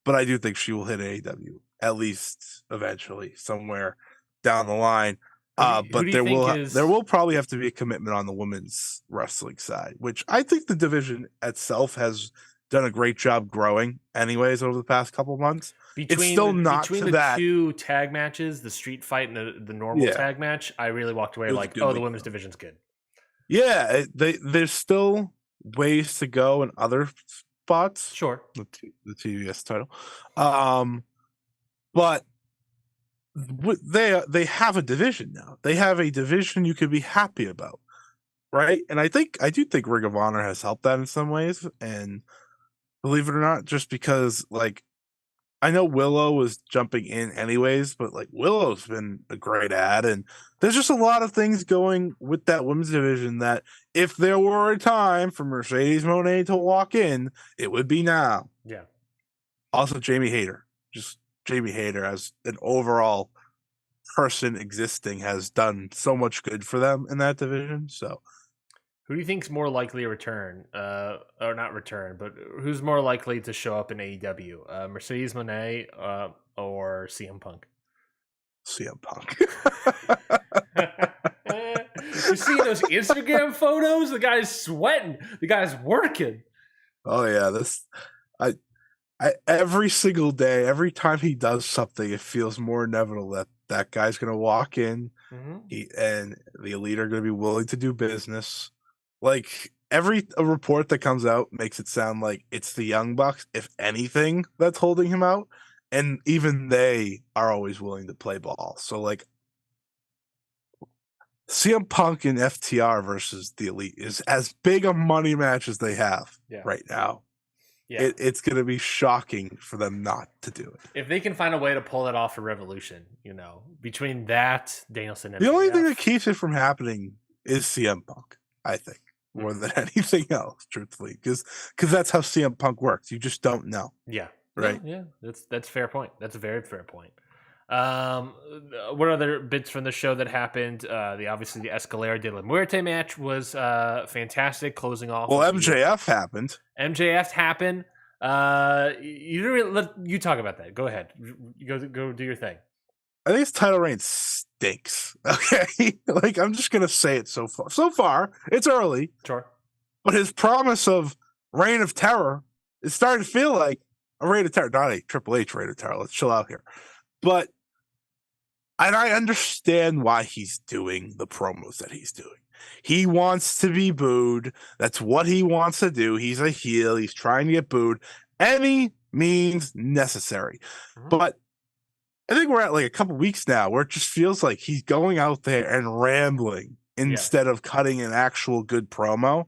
But I do think she will hit AEW at least eventually, somewhere down the line. Who But do you think there is will probably have to be a commitment on the women's wrestling side, which I think the division itself has done a great job growing, anyways, over the past couple months. It's still not between to the that. two tag matches, the street fight and the normal Yeah, tag match? I really walked away it was a like, good oh, the week. women's division's good. Yeah, there's still ways to go in other spots. Sure. The TBS title, but they have a division now. They have a division you could be happy about, right? And I do think Ring of Honor has helped that in some ways. And believe it or not, just because like I know Willow was jumping in anyways, but like Willow's been a great ad, and there's just a lot of things going with that women's division that if there were a time for Mercedes Moné to walk in, it would be now. Yeah. Also, Jamie Hayter as an overall person existing has done so much good for them in that division. So Who do you think's more likely to return? Or not return, but who's more likely to show up in AEW? Mercedes Moné or CM Punk? CM Punk. You see those Instagram photos? The guy's sweating. The guy's working. Oh yeah, I, every single day, every time he does something, it feels more inevitable that that guy's gonna walk in. Mm-hmm. And the elite are gonna be willing to do business. Like every a report that comes out makes it sound like it's the Young Bucks, if anything, that's holding him out. And even they are always willing to play ball. So like CM Punk and FTR versus the Elite is as big a money match as they have Yeah. right now. Yeah. It's going to be shocking for them not to do it. If they can find a way to pull that off for Revolution, between that, Danielson and The only thing that keeps it from happening is CM Punk, I think, more than anything else, truthfully, because that's how CM Punk works. You just don't know. Yeah. Right. No, yeah. That's a fair point. That's a very fair point. What other bits from the show that happened? Obviously the Escalera de la Muerte match was fantastic, closing off. Well, MJF happened. MJF happened. You didn't really, you talk about that. Go ahead. Go do your thing. I think his title reign stinks. Okay, like I'm just gonna say it so far. So far, it's early. Sure. But his promise of Reign of Terror is starting to feel like a Reign of Terror, not a Triple H Reign of Terror. Let's chill out here. But and I understand why he's doing the promos that he's doing. He wants to be booed. That's what he wants to do. He's a heel. He's trying to get booed. Any means necessary. Mhm. But I think we're at like a couple weeks now where it just feels like he's going out there and rambling instead of cutting an actual good promo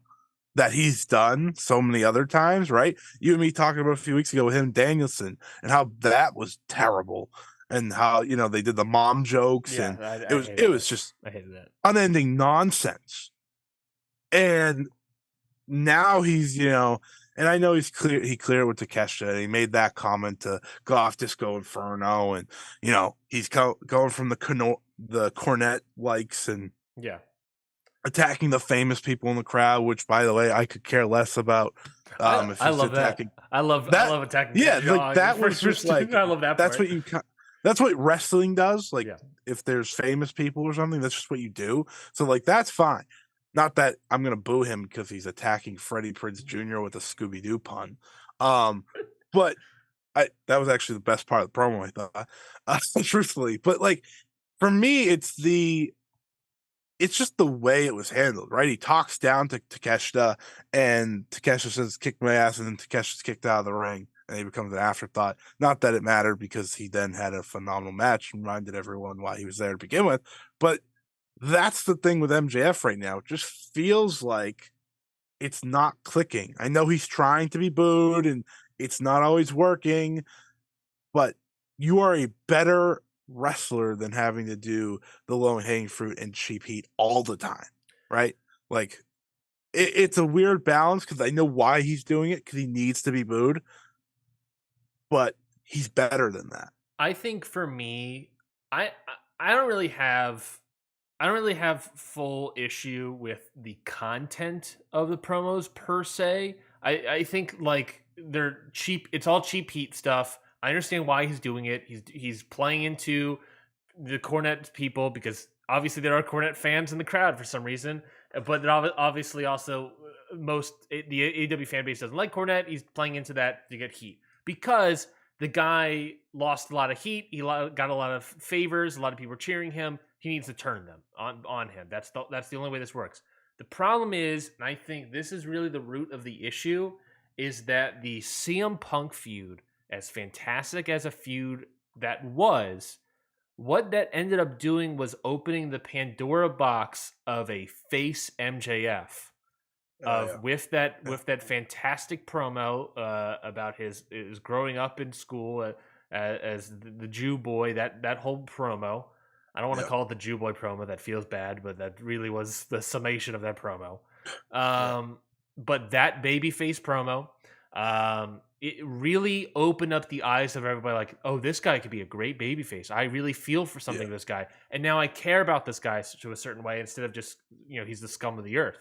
that he's done so many other times, right? You and me talking about a few weeks ago with him, Danielson, and how that was terrible, and how they did the mom jokes, Yeah, and I it hated was it. just I hated that. unending nonsense. And now and I know he cleared with Takeshita, and he made that comment to go off Disco Inferno, and he's going from the Cornette likes and Yeah. attacking the famous people in the crowd, which, by the way, I could care less about. If I he's love attacking that. I that, love attacking yeah, like Shaw that for was just like I love that that's part. that's what wrestling does. Like, Yeah. if there's famous people or something, that's just what you do. So like that's fine. Not that I'm gonna boo him because he's attacking Freddie Prinze Jr. with a Scooby Doo pun. But that was actually the best part of the promo, I thought, truthfully. But like for me, it's just the way it was handled, right? He talks down to Takeshita, and Takeshita says, "Kick my ass," and then Takeshita's kicked out of the ring, and he becomes an afterthought. Not that it mattered, because he then had a phenomenal match and reminded everyone why he was there to begin with. But that's the thing with MJF right now. It just feels like it's not clicking. I know he's trying to be booed, and it's not always working, but you are a better wrestler than having to do the low hanging fruit and cheap heat all the time, right? Like it's a weird balance, because I know why he's doing it, because he needs to be booed, but he's better than that. I think for me, I I don't really have full issue with the content of the promos per se. I think like they're cheap. It's all cheap heat stuff. I understand why he's doing it. He's playing into the Cornette people, because obviously there are Cornette fans in the crowd for some reason. But obviously also the AEW fan base doesn't like Cornette. He's playing into that to get heat, because the guy lost a lot of heat. He got a lot of favors. A lot of people were cheering him. He needs to turn them on him. That's the only way this works. The problem is, and I think this is really the root of the issue, is that the CM Punk feud, as fantastic as a feud that was, what that ended up doing was opening the Pandora box of a face MJF, Yeah. with that fantastic promo about his growing up in school as the Jew boy. That whole promo. I don't want to Yeah. call it the Jew boy promo. That feels bad, but that really was the summation of that promo. Yeah. But that babyface promo, it really opened up the eyes of everybody. Like, oh, this guy could be a great babyface. I really feel for something Yeah. this guy, and now I care about this guy to a certain way, instead of just he's the scum of the earth.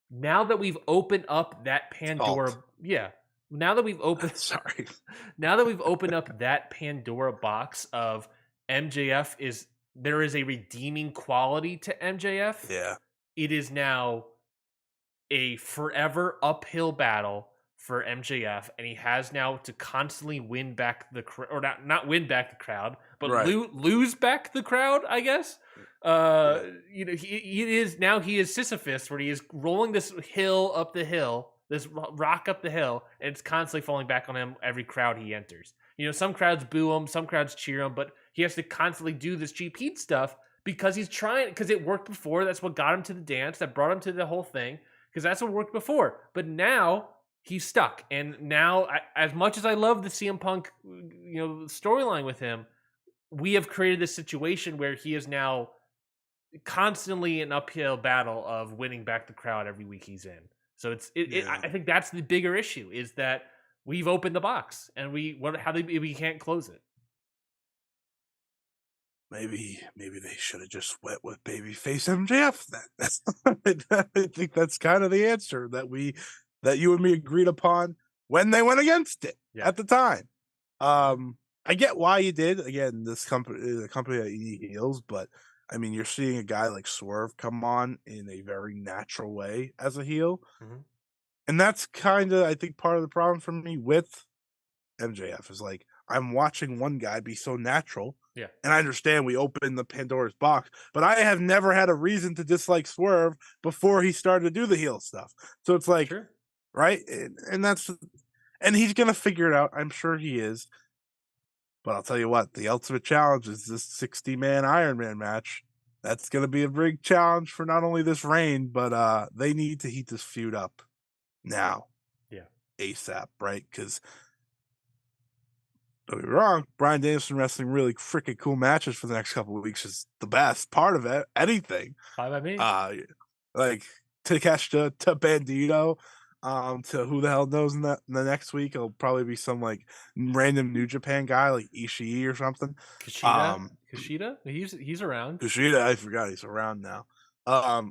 Now that we've opened up that Pandora, Salt. yeah. Now that we've opened, Sorry. now that we've opened up that Pandora box of MJF, there is a redeeming quality to MJF. Yeah. It is now a forever uphill battle for MJF, and he has now to constantly win back the or not win back the crowd, but Right. lose back the crowd, I guess. Yeah. He is Sisyphus, where he is rolling this hill up the hill, this rock up the hill, and it's constantly falling back on him every crowd he enters. Some crowds boo him, some crowds cheer him, but he has to constantly do this cheap heat stuff because because it worked before. That's what got him to the dance, that brought him to the whole thing, because that's what worked before. But now he's stuck, and now, as much as I love the CM Punk, storyline with him, we have created this situation where he is now constantly an uphill battle of winning back the crowd every week he's in. So I think that's the bigger issue, is that we've opened the box, and we can't close it. Maybe they should have just went with babyface MJF then. I think that's kind of the answer that you and me agreed upon when they went against it at the time. I get why you did. Again, the company that you need heels, but I mean, you're seeing a guy like Swerve come on in a very natural way as a heel. Mm-hmm. And that's kind of, I think, part of the problem for me with MJF is like, I'm watching one guy be so natural. Yeah. And I understand we opened the Pandora's box, but I have never had a reason to dislike Swerve before he started to do the heel stuff. So it's like, Sure. right? And he's gonna figure it out. I'm sure he is. But I'll tell you what, the ultimate challenge is this 60-man Iron Man match. That's gonna be a big challenge for not only this reign, but they need to heat this feud up now. Yeah. ASAP, right? Because don't get me wrong, Bryan Danielson wrestling really freaking cool matches for the next couple of weeks is the best part of it. Anything. Fine by me. Like Takeshita to Bandito, to who the hell knows in the next week. It'll probably be some like random New Japan guy like Ishii or something. Kushida? He's around. Kushida, I forgot he's around now.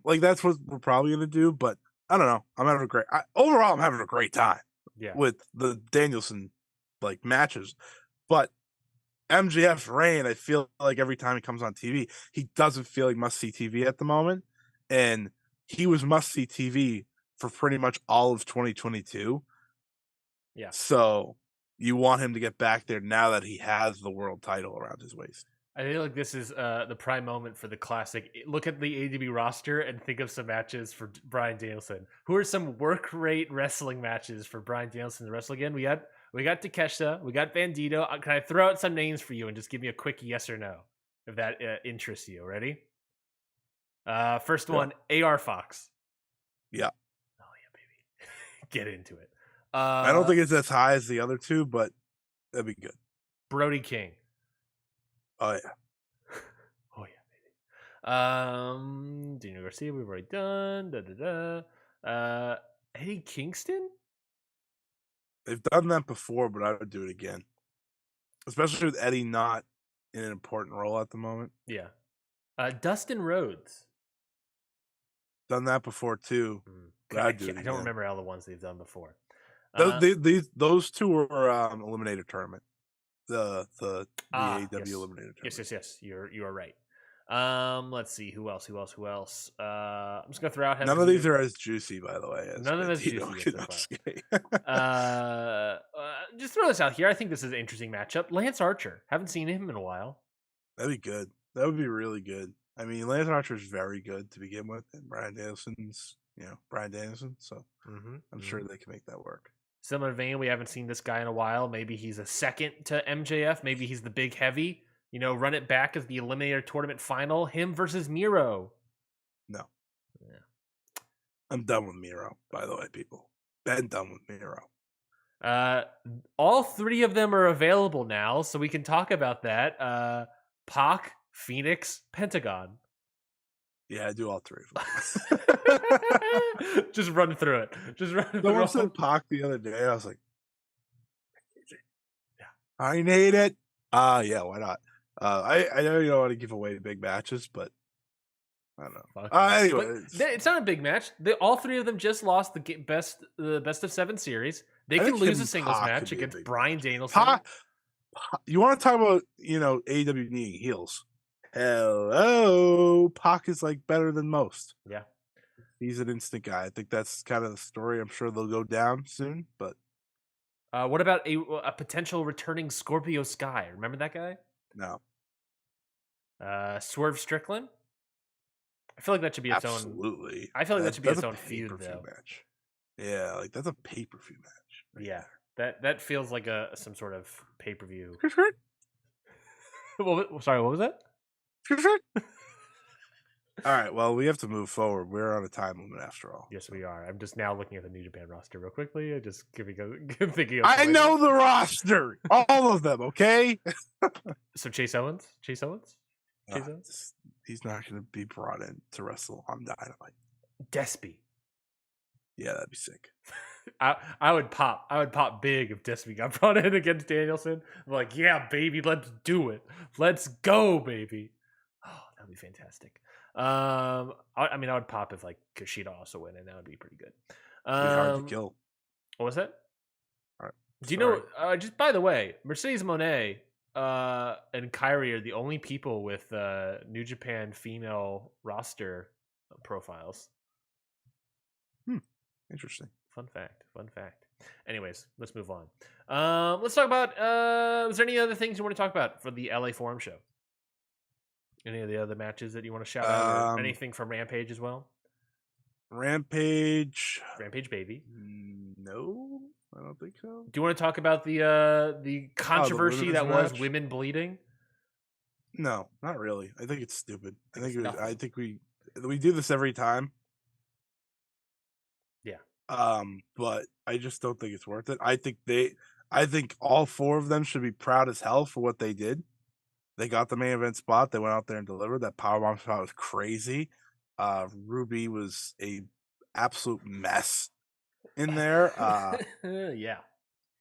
Like that's what we're probably gonna do, but I don't know. I'm having overall I'm having a great time with the Danielson like matches. But MJF's reign, I feel like every time he comes on TV, he doesn't feel like must-see TV at the moment. And he was must-see TV for pretty much all of 2022. Yeah. So you want him to get back there now that he has the world title around his waist. I feel like this is the prime moment for the classic. Look at the AEW roster and think of some matches for Bryan Danielson. Who are some work rate wrestling matches for Bryan Danielson to wrestle again? We got Takeshita, we got Bandito. Can I throw out some names for you and just give me a quick yes or no if that interests you? Ready? First one, AR Fox. Yeah. Oh yeah, baby. Get into it. I don't think it's as high as the other two, but that'd be good. Brody King. Oh yeah. Oh yeah, baby. Daniel Garcia, we've already done. Eddie Kingston? They've done that before, but I would do it again. Especially with Eddie not in an important role at the moment. Yeah. Dustin Rhodes. Done that before too. I don't remember all the ones they've done before. Those two were eliminator tournament. The AEW eliminator tournament. Yes. You are right. Let's see who else. I'm just gonna throw out. None of these are as juicy, by the way. None of them as juicy. Just throw this out here. I think this is an interesting matchup. Lance Archer. Haven't seen him in a while. That'd be good. That would be really good. I mean, Lance Archer is very good to begin with, and Bryan Danielson's, Bryan Danielson. So I'm sure they can make that work. Similar vein, we haven't seen this guy in a while. Maybe he's a second to MJF. Maybe he's the big heavy. Run it back as the Eliminator Tournament final. Him versus Miro. No. Yeah. I'm done with Miro, by the way, people. Been done with Miro. All three of them are available now, so we can talk about that. Pac, Phoenix, Pentagon. Yeah, I do all three of them. Just run through it. Someone said Pac the other day. I was like, yeah, I need it. Yeah, why not? I know you don't want to give away big matches, but I don't know. Anyway, it's not a big match. All three of them just lost the best of 7 series. They can lose a singles match against Bryan Danielson. You want to talk about AEW needing heels? Hello, Pac is like better than most. Yeah, he's an instant guy. I think that's kind of the story. I'm sure they'll go down soon. But what about a potential returning Scorpio Sky? Remember that guy? No. Swerve Strickland. I feel like that should be its own. Absolutely. I feel like that should be its own feud though. Match. Yeah, like that's a pay-per-view match. Right there. That feels like some sort of pay-per-view. Sorry, what was that? All right, well, we have to move forward. We're on a time limit after all. Yes, we are. I'm just now looking at the New Japan roster real quickly. I just thinking. I know the roster, all of them. Okay. So Chase Owens. He's not going to be brought in to wrestle on Dynamite. Despy. Yeah, that'd be sick. I would pop big if Despy got brought in against Danielson. I'm like, yeah, baby, let's do it. Let's go, baby. Oh, that'd be fantastic. I would pop if like Kushida also went in. That would be pretty good. It'd be hard to kill. What was that? All right. Do you know? Just by the way, Mercedes Moné and Kyrie are the only people with New Japan female roster profiles. Interesting. Fun fact. Anyways, let's move on. Let's talk about. Was there any other things you want to talk about for the LA Forum show? Any of the other matches that you want to shout out, or Um, anything from Rampage as well? Rampage. Rampage, baby. No, I don't think so. Do you want to talk about the The controversy women's that was match? women bleeding? No, not really. I think it's stupid. I think it's I nothing. think we do this every time. Yeah. But I just don't think it's worth it. I think all four of them should be proud as hell for what they did. They got the main event spot. They went out there and delivered. That powerbomb spot was crazy. Ruby was a absolute mess in there. Yeah.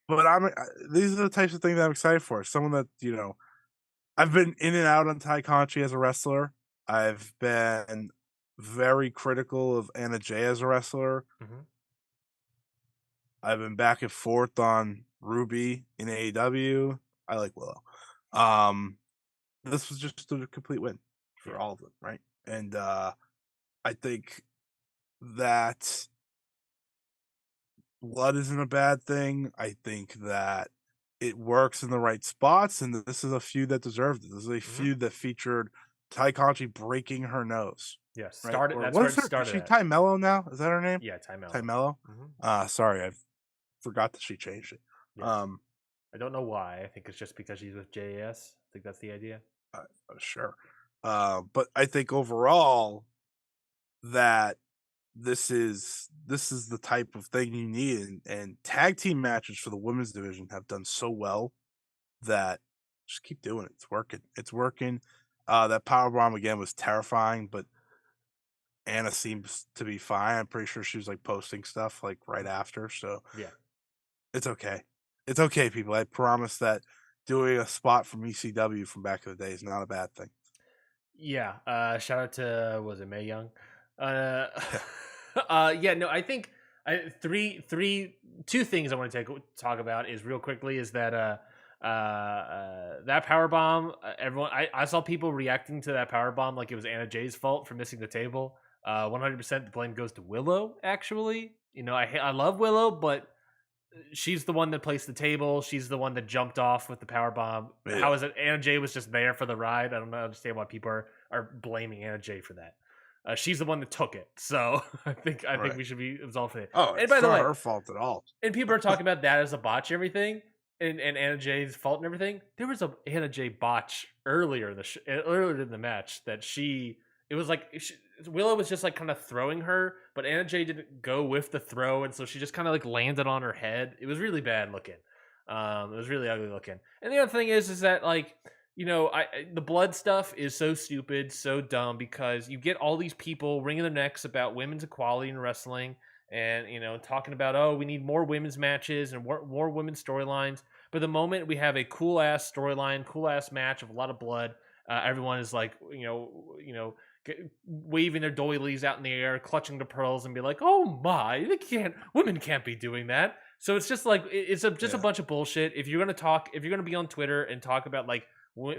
But these are the types of things that I'm excited for. Someone that, I've been in and out on Tai Conchi as a wrestler. I've been very critical of Anna Jay as a wrestler. Mhm. I've been back and forth on Ruby in AEW. I like Willow. This was just a complete win for all of them, right? And I think that blood isn't a bad thing. I think that it works in the right spots, and this is a feud that deserved it. This is a feud that featured Tai Conchi breaking her nose. Yeah. Right? Started. Or That's what where is it her? Is started she at. Ty Mello now? Is that her name? Yeah, Ty Mello. Ty Mello. Sorry, I forgot that she changed it. Yeah. I don't know why. I think it's just because she's with JAS. I think that's the idea. Sure. But I think overall that this is the type of thing you need, and tag team matches for the women's division have done so well that just keep doing it. It's working. It's working. That powerbomb again was terrifying, but Anna seems to be fine. I'm pretty sure she was like posting stuff like right after, so Yeah. it's okay. It's okay, people. I promise that doing a spot from ECW from back in the day is not a bad thing. Yeah. Shout out to was it May Young? Uh, Yeah. yeah. No, I think two things I want to talk about is real quickly is that that power bomb. Everyone, I saw people reacting to that power bomb like it was Anna Jay's fault for missing the table. 100% the blame goes to Willow. Actually, I love Willow, but she's the one that placed the table. She's the one that jumped off with the power bomb. Yeah. How is it? Anna Jay was just there for the ride. I don't understand why people are blaming Anna Jay for that. She's the one that took it, so I think we should be absolved for that. Oh, And it's by the not way, her fault at all. and people are talking about that as a botch and everything, and Anna Jay's fault and everything. There was a Anna Jay botch earlier earlier in the match that it was like Willow was just like kind of throwing her, but Anna Jay didn't go with the throw, and so she just kind of like landed on her head. It was really bad looking. It was really ugly looking. And the other thing is that like the blood stuff is so stupid, so dumb because you get all these people wringing their necks about women's equality in wrestling, and talking about, oh, we need more women's matches and more women's storylines. But the moment we have a cool ass storyline, cool ass match of a lot of blood, everyone is like, waving their doilies out in the air, clutching the pearls, and be like, "Oh my, women can't be doing that." So it's just like it's just a bunch of bullshit. If you're gonna be on Twitter and talk about like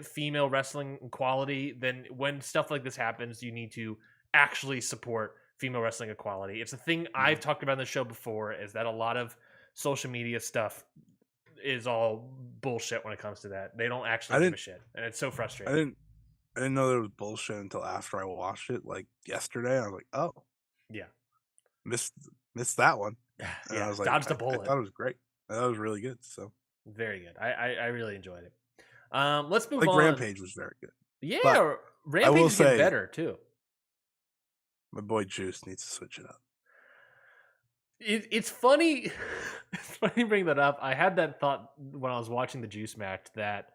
female wrestling equality, then when stuff like this happens, you need to actually support female wrestling equality. It's a thing I've talked about on the show before, is that a lot of social media stuff is all bullshit when it comes to that. They don't actually give a shit, and it's so frustrating. I didn't know there was bullshit until after I watched it, like yesterday. I was like, oh, Yeah, missed that one. And I yeah, was like, dodged a I bullet. thought it was great. That was really good. So Very good. I really enjoyed it. Let's move like on. Rampage was very good. Yeah, But Rampage is getting better too. My boy Juice needs to switch it up. It's funny. It's funny you bring that up. I had that thought when I was watching the Juice match that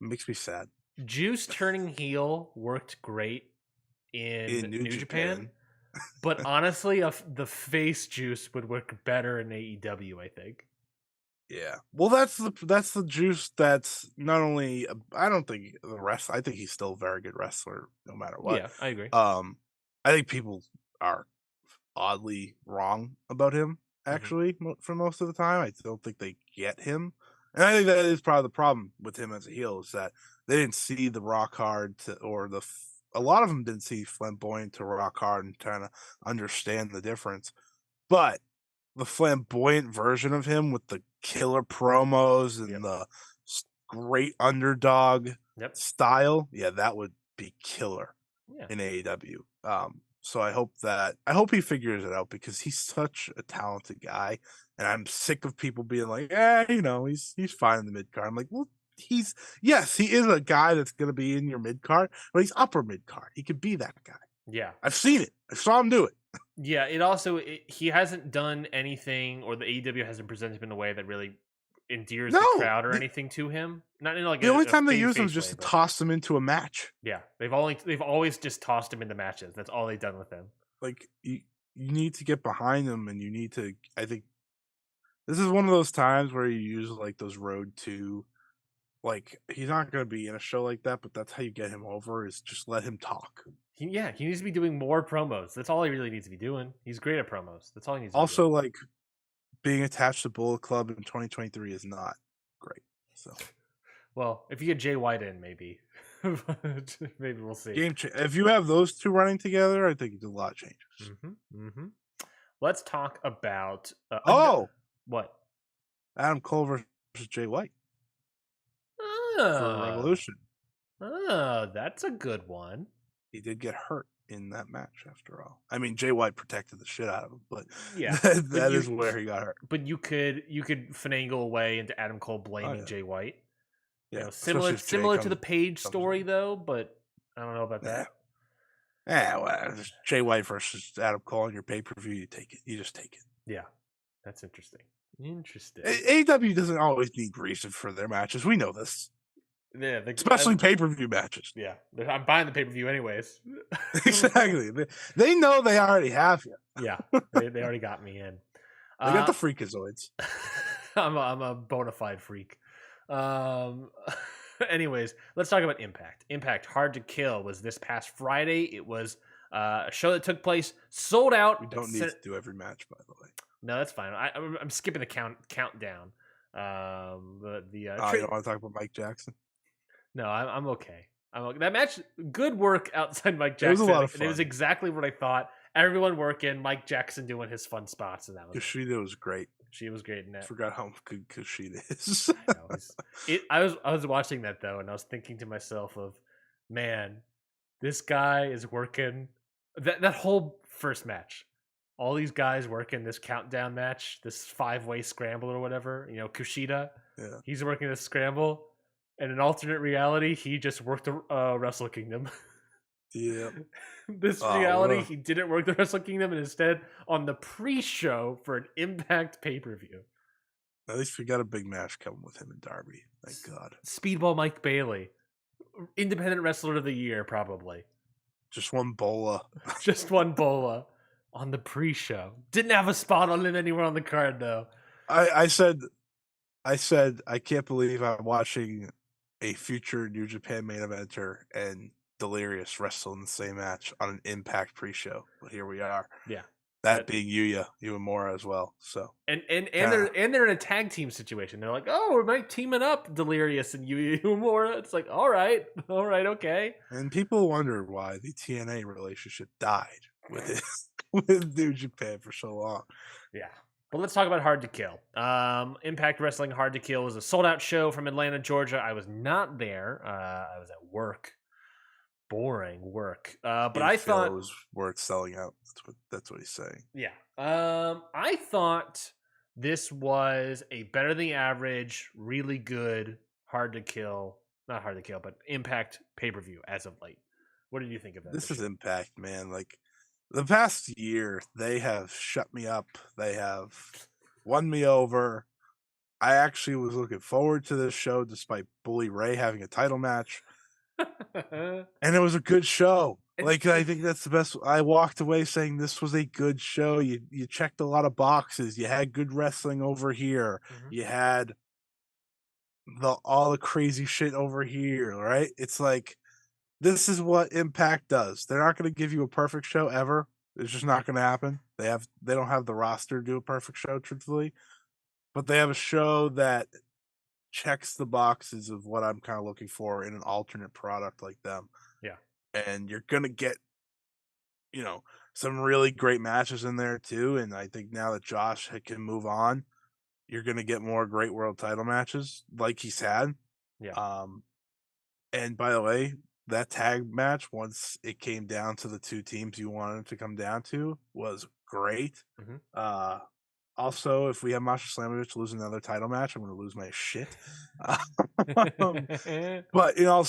It makes me sad. Juice turning heel worked great in New Japan. But honestly, the face Juice would work better in AEW, I think. Yeah. Well, that's the Juice that's not only I don't think I think he's still a very good wrestler no matter what. Yeah, I agree. I think people are oddly wrong about him actually for most of the time. I don't think they get him. And I think that is probably the problem with him as a heel, is that they didn't see the rock hard a lot of them didn't see flamboyant to rock hard and trying to understand the difference. But the flamboyant version of him with the killer promos Yep. and the great underdog Yep. style, yeah, that would be killer Yeah. in AEW. So I hope he figures it out because he's such a talented guy, and I'm sick of people being like, he's fine in the mid card. I'm like, well, yes, he is a guy that's gonna be in your mid card, but he's upper mid card. He could be that guy. Yeah. I've seen it. I saw him do it. Yeah. He hasn't done anything, or the AEW hasn't presented him in a way that really endears the No, crowd or anything to him. Not in like the only a time they baby use him is face just way, to but toss him into a match. yeah, they've always just tossed him into matches. That's all they've done with him. Like you need to get behind him, and you need to. I think this is one of those times where you use like those road to. Like he's not going to be in a show like that, but that's how you get him over. Is just let him talk. He needs to be doing more promos. That's all he really needs to be doing. He's great at promos. That's all he needs to be Also, doing. like being attached to Bullet Club in 2023 is not great. So Well, if you get Jay White in, maybe, maybe we'll see. if you have those two running together, I think a lot changes. Let's talk about what? Adam Cole versus Jay White for Revolution. Oh, that's a good one. He did get hurt in that match after all. I mean, Jay White protected the shit out of him, but yeah, that is where he got hurt. But you could finagle away into Adam Cole blaming Jay White. Yeah, similar to the Page story though, but I don't know about that. Yeah, well, Jay White versus Adam Cole on your pay per view, you take it. You just take it. Yeah, that's interesting. AEW doesn't always need reason for their matches. We know this. Yeah, especially pay per view matches. Yeah, I'm buying the pay per view anyways. Exactly. They know they already have you. Yeah, they already got me in. They got the freakazoids. I'm a bona fide freak. Anyways, let's talk about Impact. Impact Hard to Kill was this past Friday. It was a show that took place, sold out. We don't need to do every match, by the way. No, that's fine. I'm skipping the countdown. You don't want to talk about Mike Jackson? No, I'm okay. That match, good work outside Mike Jackson. It was a lot of fun. It was exactly what I thought. Everyone working, Mike Jackson doing his fun spots, and that was Kushida was great. She was great in that. I forgot how good Kushida is. I was watching that though, and I was thinking to myself of, man, this guy is working that whole first match. All these guys working this countdown match, this 5-way scramble or whatever. Kushida, he's working this scramble. In an alternate reality, he just worked the Wrestle Kingdom. Yeah. This reality, he didn't work the Wrestle Kingdom, and instead on the pre-show for an Impact pay-per-view. At least we got a big match coming with him and Darby. Thank God. Speedball Mike Bailey, Independent Wrestler of the Year, probably. Just one bola. Just one bola on the pre-show. Didn't have a spot on him anywhere on the card though. I said I can't believe I'm watching a future New Japan main eventer and Delirious wrestle in the same match on an Impact pre-show. But here we are. Yeah. That being Yuya Uemura as well. So and they're in a tag team situation. They're like, oh, we're teaming up Delirious and Yuya Uemura. It's like, all right, okay. And people wonder why the TNA relationship died with with New Japan for so long. Yeah. But let's talk about Hard to Kill. Impact Wrestling Hard to Kill was a sold-out show from Atlanta, Georgia. I was not there. I was at work. Boring work. But I thought it was worth selling out. That's what he's saying. Yeah. I thought this was a better than the average, really good, Hard to Kill, not Hard to Kill, but Impact pay-per-view as of late. What did you think of that? This is Impact, man. Like the past year, they have shut me up. They have won me over. I actually was looking forward to this show despite Bully Ray having a title match. And it was a good show. Like, I think that's the best. I walked away saying this was a good show. You checked a lot of boxes. You had good wrestling over here. Mm-hmm. You had all the crazy shit over here, right? It's like, this is what Impact does. They're not going to give you a perfect show ever. It's just not going to happen. They don't have the roster to do a perfect show, truthfully. But they have a show that checks the boxes of what I'm kind of looking for in an alternate product like them. Yeah. And you're going to get you know, some really great matches in there too. And I think now that Josh can move on, you're going to get more great world title matches like he's had. Yeah. Um, and by the way, that tag match, once it came down to the two teams you wanted it to come down to, was great. Hmm. Uh, Also, if we have Masha Slamovich lose another title match, I'm going to lose my shit. Um, but in all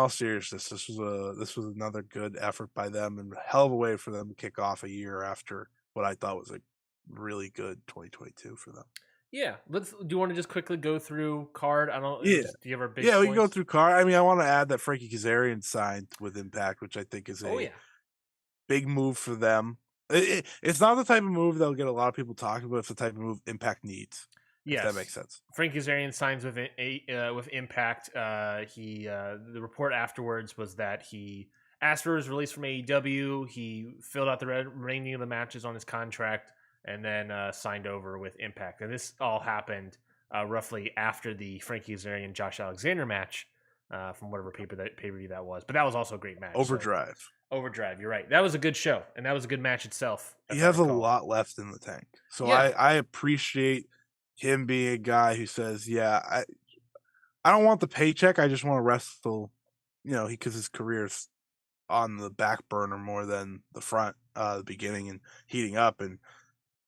seriousness, this was another good effort by them, and a hell of a way for them to kick off a year after what I thought was a really good 2022 for them. Yeah. Let's. Do you want to just quickly go through card? I don't. Yeah, Just, do you have our big yeah, we can go points? through car. I mean, I want to add that Frankie Kazarian signed with Impact, which I think is Oh a yeah. big move for them. It's not the type of move that'll get a lot of people talking, but it's the type of move Impact needs. If that makes Yes. sense. Frank Kazarian signs with Impact. He the report afterwards was that he asked for his release from AEW. He filled out the remaining of the matches on his contract, and then signed over with Impact. And this all happened roughly after the Frank Kazarian Josh Alexander match from whatever pay per view that was. But that was also a great match. So Overdrive. Overdrive, you're right. That was a good show, and that was a good match itself, He if I has a recall. lot left in the tank. So Yeah, I appreciate him being a guy who says, "Yeah, I don't want the paycheck. I just want to wrestle." Because his career's on the back burner more than the front, the beginning and heating up. And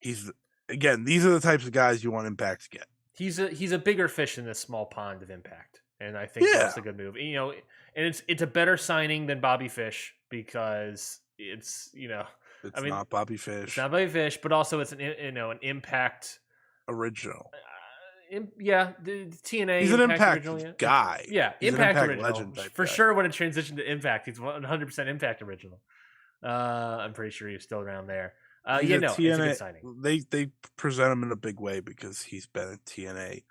he's again, these are the types of guys you want Impact to get. he's a bigger fish in this small pond of Impact, and I think Yeah, that's a good move. And it's a better signing than Bobby Fish because I it's mean, not Bobby it's Fish not Bobby Fish, but also it's an Impact. original. Yeah, the TNA He's an Impact Impact original. Yeah, guy. yeah, He's an Impact Impact original legend type for guy. sure. When it transitioned to Impact, he's 100% Impact original. I'm pretty sure he's still around there. He's Yeah, a no, it's a good TNA. signing. They present him in a big way because he's been a TNA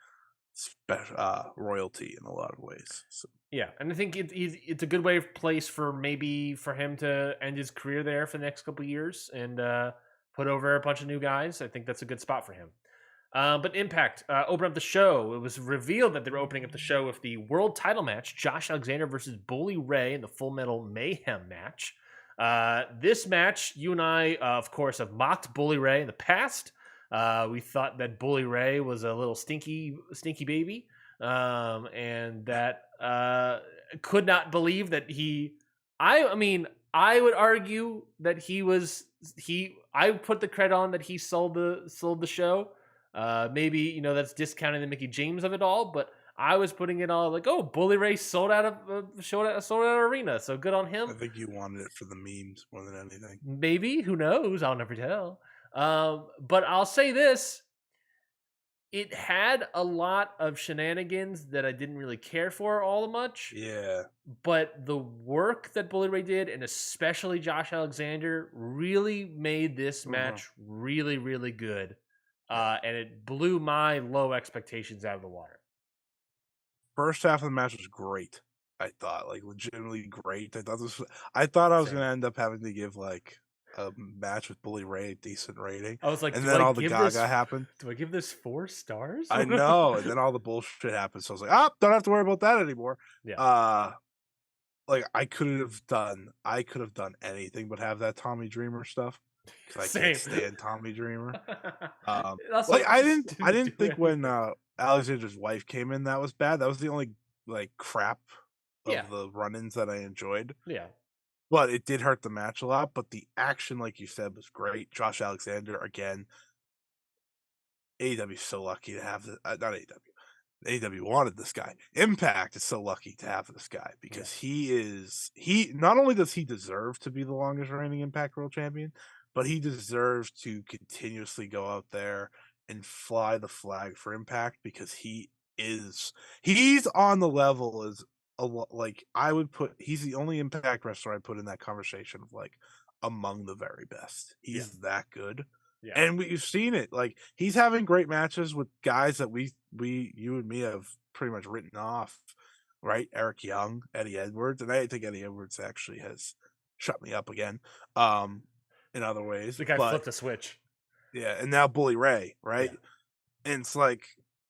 royalty in a lot of ways. So. Yeah, and I think it's a good way of place for maybe for him to end his career there for the next couple of years and put over a bunch of new guys. I think that's a good spot for him. But Impact opened up the show. It was revealed that they were opening up the show with the world title match: Josh Alexander versus Bully Ray in the Full Metal Mayhem match. This match, you and I, of course, have mocked Bully Ray in the past. We thought that Bully Ray was a little stinky baby, and that could not believe that he. I mean, I would argue that he was he. I put the credit on that he sold the show. Maybe that's discounting the Mickey James of it all, but I was putting it all like, oh, Bully Ray sold out of sold out arena, so good on I him. think you wanted it for the memes more than anything. Maybe, who knows? I'll never tell. But I'll say this: it had a lot of shenanigans that I didn't really care for all that much. Yeah. But the work that Bully Ray did, and especially Josh Alexander, really made this match really, really good. And it blew my low expectations out of the water. First half of the match was great. I thought, like, legitimately great. I thought I was Same. gonna end up having to give like a match with Bully Ray a decent rating. I was like, And do then I all the give Gaga happened. do I give this 4 stars? I know. And then all the bullshit happened. So I was like, oh, don't have to worry about that anymore. Yeah. Like I could have done anything but have that Tommy Dreamer stuff. Because I Same. can't stand Tommy Dreamer. Also, I just didn't do think when anything. Alexander's wife came in that was bad. That was the only like crap Yeah. of the run-ins that I enjoyed. Yeah. But it did hurt the match a lot. But the action, like you said, was great. Josh Alexander again. AEW is so lucky to have the not AEW. AEW wanted this guy. Impact is so lucky to have this guy because he not only does he deserve to be the longest reigning Impact World Champion, but he deserves to continuously go out there and fly the flag for Impact because he's on the level as like I would put he's the only Impact wrestler I put in that conversation of like among the very best. Yeah. He's that good. Yeah. And we've seen it. Like he's having great matches with guys that you and me have pretty much written off, right? Eric Young, Eddie Edwards, and I think Eddie Edwards actually has shut me up again, in other ways. The guy But flipped a switch. yeah, and now Bully Ray, right? Yeah. And it's like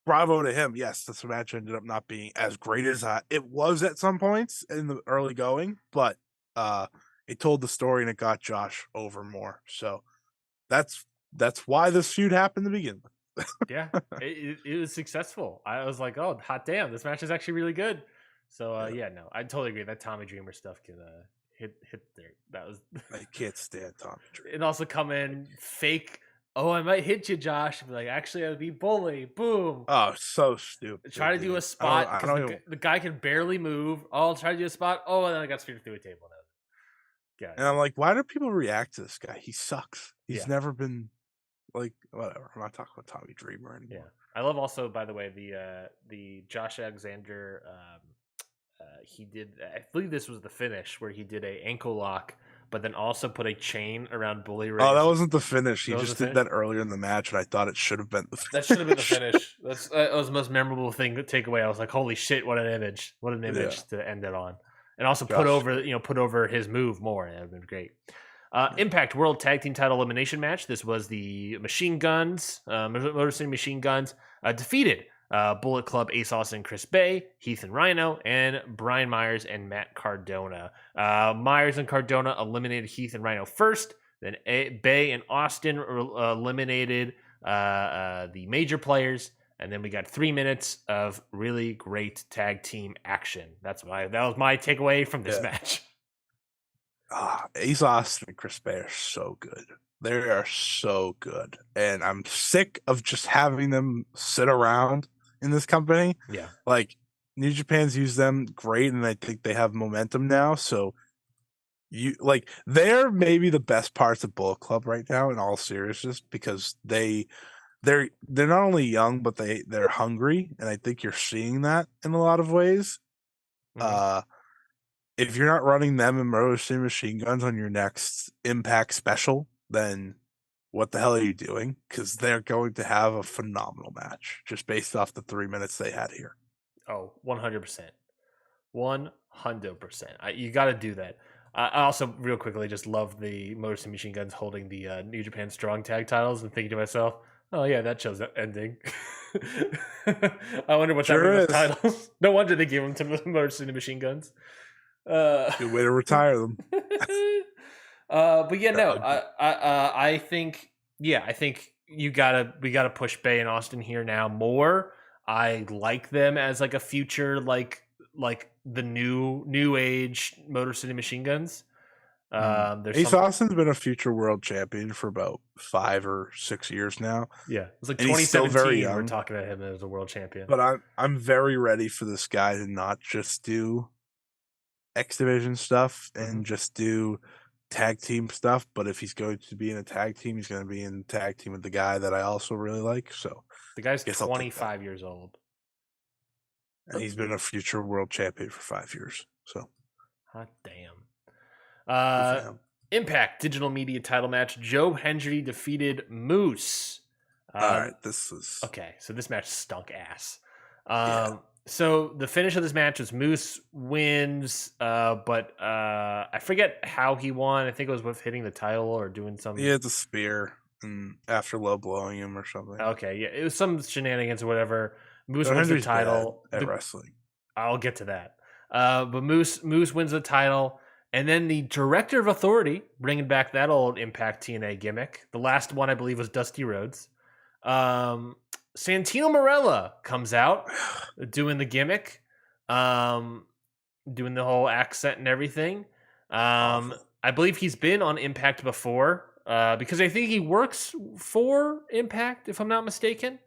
bravo to him. Yes, this match ended up not being as great as it was at some points in the early going, but it told the story and it got Josh over more. So that's why this feud happened to begin with. Yeah, it was successful. I was like, oh, hot damn, this match is actually really good. So yeah, no, I totally agree. That Tommy Dreamer stuff can hit there. That was I can't stand Tommy Dreamer. And also come in fake. Oh, I might hit you, Josh. Be like, actually, I'd be bully. Boom. Oh, so stupid. Try to do a spot because the guy can barely move. Oh, I'll try to do a spot. Oh, and then I got speared through a table. Now. And I'm like, why do people react to this guy? He sucks. He's never been like, whatever. I'm not talking about Tommy Dreamer anymore. Yeah. I love also, by the way, the Josh Alexander. He did. I believe this was the finish where he did a ankle lock, but then also put a chain around Bully Ray. Oh, that wasn't the finish. He just did that earlier in the match, and I thought it should have been the finish. That should have been the finish. That was the most memorable thing to take away. I was like, holy shit, what an image. What an image to end it on. And also put over his move more. That would have been great. Impact World Tag Team Title Elimination Match. This was the Machine Guns, Motor City Machine Guns, defeated Bullet Club, Ace Austin, Chris Bay, Heath and Rhino, and Brian Myers and Matt Cardona. Myers and Cardona eliminated Heath and Rhino first. Then Bay and Austin eliminated the major players. And then we got 3 minutes of really great tag team action. That was my takeaway from this match. Ace Austin and Chris Bay are so good. They are so good. And I'm sick of just having them sit around in this company. Yeah. Like, New Japan's used them great, and I think they have momentum now. So they're maybe the best parts of Bullet Club right now, in all seriousness, because they're not only young, but they're hungry, and I think you're seeing that in a lot of ways. Mm-hmm. If you're not running them and Motor City Machine Guns on your next Impact special, then what the hell are you doing? Because they're going to have a phenomenal match just based off the 3 minutes they had here. Oh, 100%. 100%. You got to do that. I also, real quickly, just love the Motor City Machine Guns holding the New Japan Strong Tag titles and thinking to myself, oh, yeah, that show's ending. I wonder what that means with titles. No wonder they gave them to Motor City Machine Guns. Good way to retire them. But yeah, no, I think we gotta push Bay and Austin here now more. I like them as like a future, like the new age Motor City Machine Guns. Ace Austin's been a future world champion for about 5 or 6 years now. Yeah, it's like 2017. We're talking about him as a world champion. But I'm very ready for this guy to not just do X Division stuff and just do tag team stuff, but if he's going to be in a tag team, he's going to be in a tag team with the guy that I also really like. So the guy's 25 years old, and he's been a future world champion for 5 years. So, hot damn. Impact Digital Media title match. Joe Hendry defeated Moose. All right, this was okay. So this match stunk ass. So the finish of this match was Moose wins, but I forget how he won. I think it was with hitting the title or doing something. He had the spear after low blowing him or something. Okay, yeah, it was some shenanigans or whatever. Moose wins the title at wrestling. I'll get to that. But Moose wins the title, and then the Director of Authority, bringing back that old Impact TNA gimmick. The last one, I believe, was Dusty Rhodes. Santino Marella comes out doing the gimmick, doing the whole accent and everything. I believe he's been on Impact before because I think he works for Impact, if I'm not mistaken.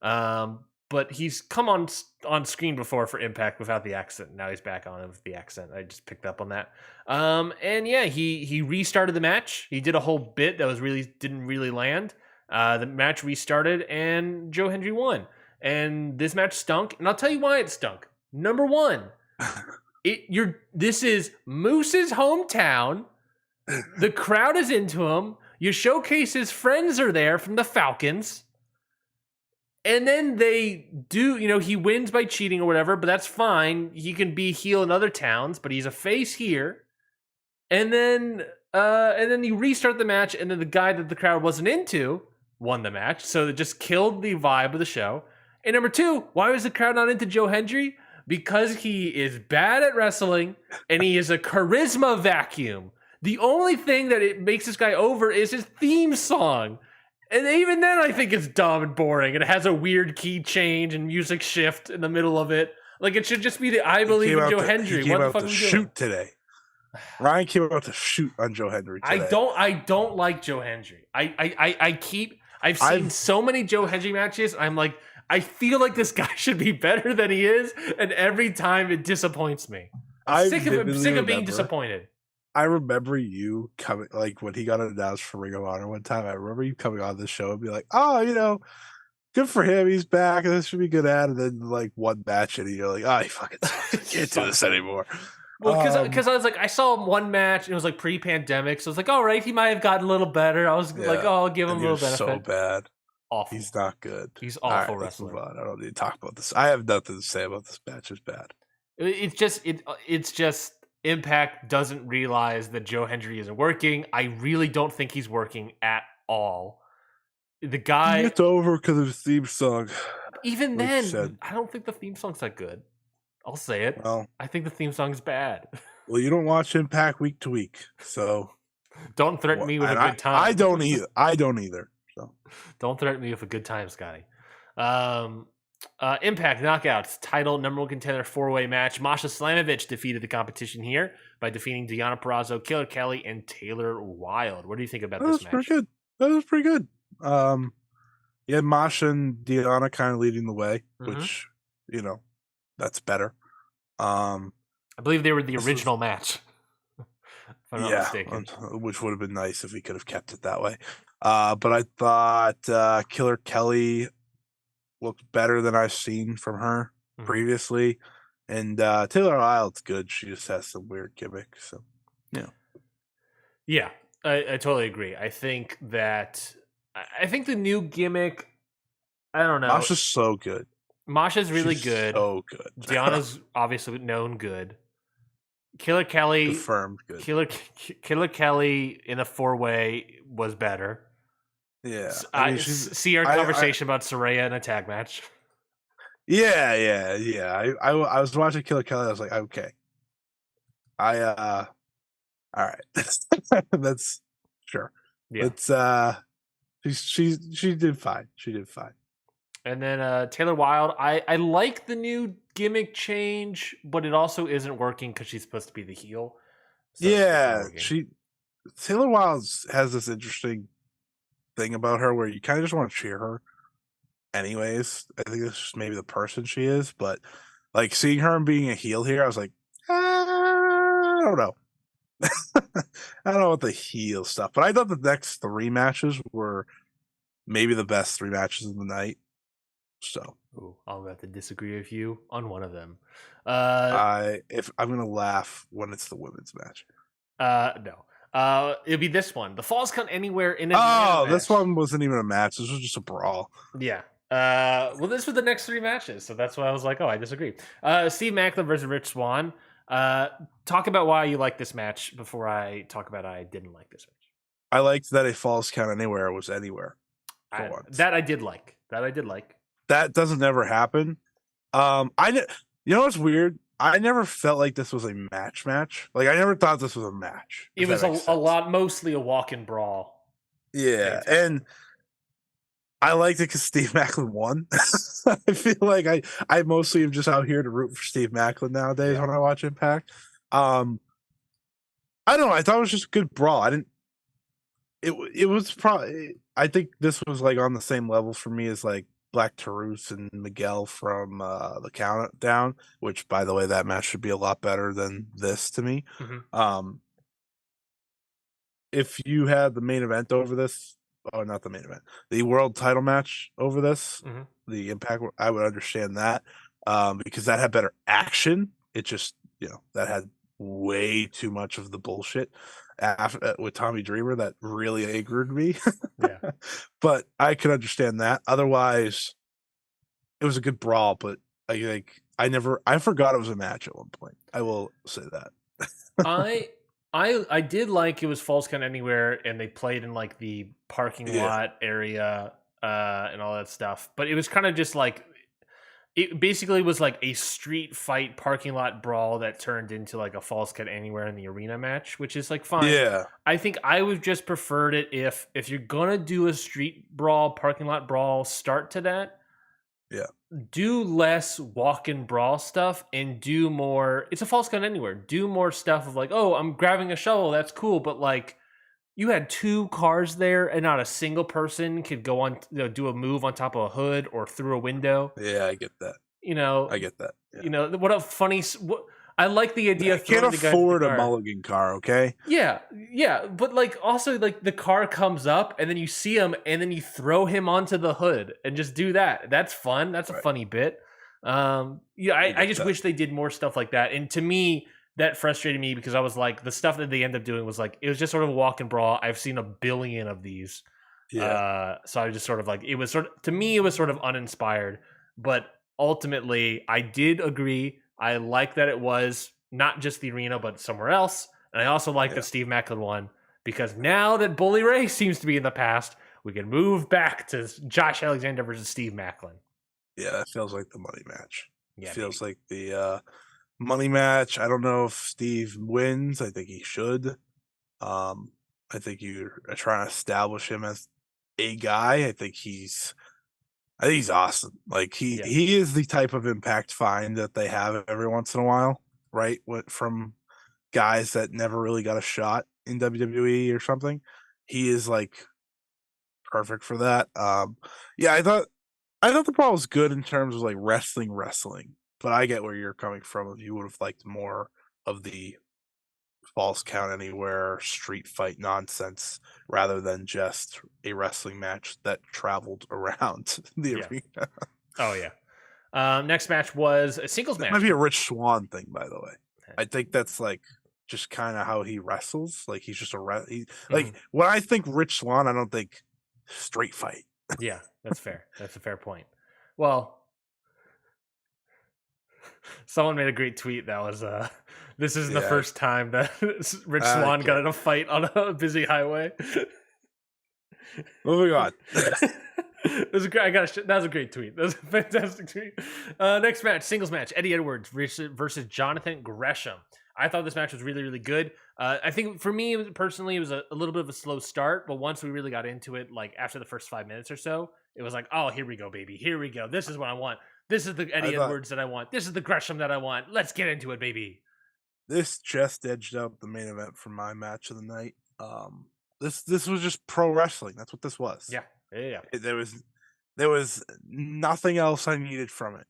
But he's come on screen before for Impact without the accent. Now he's back on it with the accent. I just picked up on that. And yeah, he restarted the match. He did a whole bit that didn't really land. The match restarted, and Joe Hendry won. And this match stunk, and I'll tell you why it stunk. Number one, this is Moose's hometown. The crowd is into him. You showcase his friends are there from the Falcons. And then they do, he wins by cheating or whatever, but that's fine. He can be heel in other towns, but he's a face here. And then you restart the match, and then the guy that the crowd wasn't into won the match, so it just killed the vibe of the show. And number two, why was the crowd not into Joe Hendry? Because he is bad at wrestling, and he is a charisma vacuum. The only thing that it makes this guy over is his theme song. And even then, I think it's dumb and boring. It has a weird key change and music shift in the middle of it. Like, it should just be the I Believe in Joe Hendry. What the fuck are we doing? Shoot today. Ryan came out to shoot on Joe Hendry today. I don't like Joe Hendry. I've seen so many Joe Hendry matches. I'm like, I feel like this guy should be better than he is, and every time it disappoints me. I'm sick of being disappointed. I remember you coming, like when he got announced for Ring of Honor one time. I remember you coming on this show and be like, "Oh, good for him. He's back, and this should be good at." And then like one match, and you're like, "Oh, he fucking can't do this anymore." Well, because I was like, I saw him one match, and it was like pre-pandemic, so I was like, all right, he might have gotten a little better. I was like, oh, I'll give him a little benefit. So bad, awful. He's not good. He's awful wrestler. I don't need to talk about this. I have nothing to say about this match. It's bad. It's just Impact doesn't realize that Joe Hendry isn't working. I really don't think he's working at all. The guy, it's over because of his theme song. Even then, I don't think the theme song's that good. I'll say it. Well, I think the theme song is bad. Well, you don't watch Impact week to week, so don't threaten me with a good time. I don't either. So don't threaten me with a good time, Scotty. Impact Knockouts title number one contender 4-way match. Masha Slamovich defeated the competition here by defeating Deonna Purrazzo, Killer Kelly, and Taylor Wilde. What do you think about this match? That was pretty good. Yeah, Masha and Deonna kind of leading the way, which that's better. I believe they were the original match. If I'm not mistaken. Which would have been nice if we could have kept it that way. But I thought Killer Kelly looked better than I've seen from her previously. And Taylor Wilde's good. She just has some weird gimmick. So yeah, I totally agree. I think the new gimmick, I don't know. Masha's so good. Masha's really good. So good. Deanna's obviously known good. Killer Kelly confirmed good. Killer Kelly in a 4-way was better. Yeah. I see our conversation about Saraya in a tag match. Yeah. I was watching Killer Kelly. I was like, okay. All right. That's sure. Yeah. It's she did fine. She did fine. And then Taylor Wilde, I like the new gimmick change, but it also isn't working because she's supposed to be the heel. So yeah, Taylor Wilde has this interesting thing about her where you kind of just want to cheer her. Anyways, I think it's just maybe the person she is, but like seeing her and being a heel here, I was like, I don't know. I don't know what the heel stuff, but I thought the next 3 matches were maybe the best 3 matches of the night. So I'll have to disagree with you on one of them. If I'm gonna laugh when it's the women's match. No. It'll be this one. The Falls Count Anywhere in a match. This one wasn't even a match. This was just a brawl. Yeah. Well, this was the next 3 matches, so that's why I was like, I disagree. Steve Maclin versus Rich Swann. Talk about why you like this match before I talk about I didn't like this match. I liked that a Falls Count Anywhere was anywhere. That I did like. That doesn't ever happen. You know what's weird? I never felt like this was a match. Like I never thought this was a match. It was mostly a walk-in brawl. Yeah, and I liked it because Steve Maclin won. I feel like I mostly am just out here to root for Steve Maclin nowadays when I watch Impact. I don't know. I thought it was just a good brawl. It was probably. I think this was like on the same level for me as like Black Taurus and Miguel from the Countdown, which, by the way, that match should be a lot better than this to me. If you had the main event over this, not the main event, the world title match over this, the Impact, I would understand that because that had better action. It just, that had way too much of the bullshit with Tommy Dreamer that really angered me. Yeah. But I could understand that. Otherwise, it was a good brawl, but I forgot it was a match at one point. I will say that. I did like it was Falls Count Anywhere and they played in like the parking lot area and all that stuff. But it was kind of just like it basically was like a street fight parking lot brawl that turned into like a falls count anywhere in the arena match, which is like fine. Yeah. I think I would just preferred it if you're gonna do a street brawl, parking lot brawl, start to that. Yeah. Do less walk and brawl stuff and do more. It's a false count anywhere. Do more stuff of like, oh, I'm grabbing a shovel. That's cool, but like you had 2 cars there and not a single person could go on, do a move on top of a hood or through a window. Yeah, I get that. You know, I get that. Yeah. What a funny. I like the idea. I can't afford a mulligan car, okay? Yeah, but like also like the car comes up and then you see him and then you throw him onto the hood and just do that. That's fun. That's a funny bit. I just wish they did more stuff like that. And to me, that frustrated me because I was like, the stuff that they end up doing was like, it was just sort of a walk and brawl. I've seen a billion of these. Yeah. So I just sort of like, it was to me, it was sort of uninspired. But ultimately, I did agree. I like that it was not just the arena, but somewhere else. And I also like the Steve Macklin one because now that Bully Ray seems to be in the past, we can move back to Josh Alexander versus Steve Macklin. Yeah, that feels like the money match. Yeah, feels like the money match. I don't know if Steve wins. I think he should. I think you're trying to establish him as a guy. I think he's awesome. Like he is the type of impact find that they have every once in a while, right? From guys that never really got a shot in WWE or something. He is like perfect for that. Yeah, I thought the brawl was good in terms of like wrestling, but I get where you're coming from. If you would have liked more of the falls count anywhere street fight nonsense rather than just a wrestling match that traveled around the arena. Oh yeah. Next match was a singles match. Might be a Rich Swann thing, by the way. I think that's like just kind of how he wrestles. Like he's just like when I think Rich Swann, I don't think straight fight. Yeah, that's fair. That's a fair point. Well, someone made a great tweet that was this isn't the first time that Rich Swann got in a fight on a busy highway. Moving on. That was a great tweet. That was a fantastic tweet. Next match, singles match, Eddie Edwards versus Jonathan Gresham. I thought this match was really, really good. I think for me, it was a little bit of a slow start, but once we really got into it, like after the first 5 minutes or so, it was like, oh, here we go, baby. Here we go. This is what I want. This is the Eddie Edwards that I want. This is the Gresham that I want. Let's get into it, baby. This just edged out the main event for my match of the night. This was just pro wrestling. That's what this was. Yeah. There was nothing else I needed from it.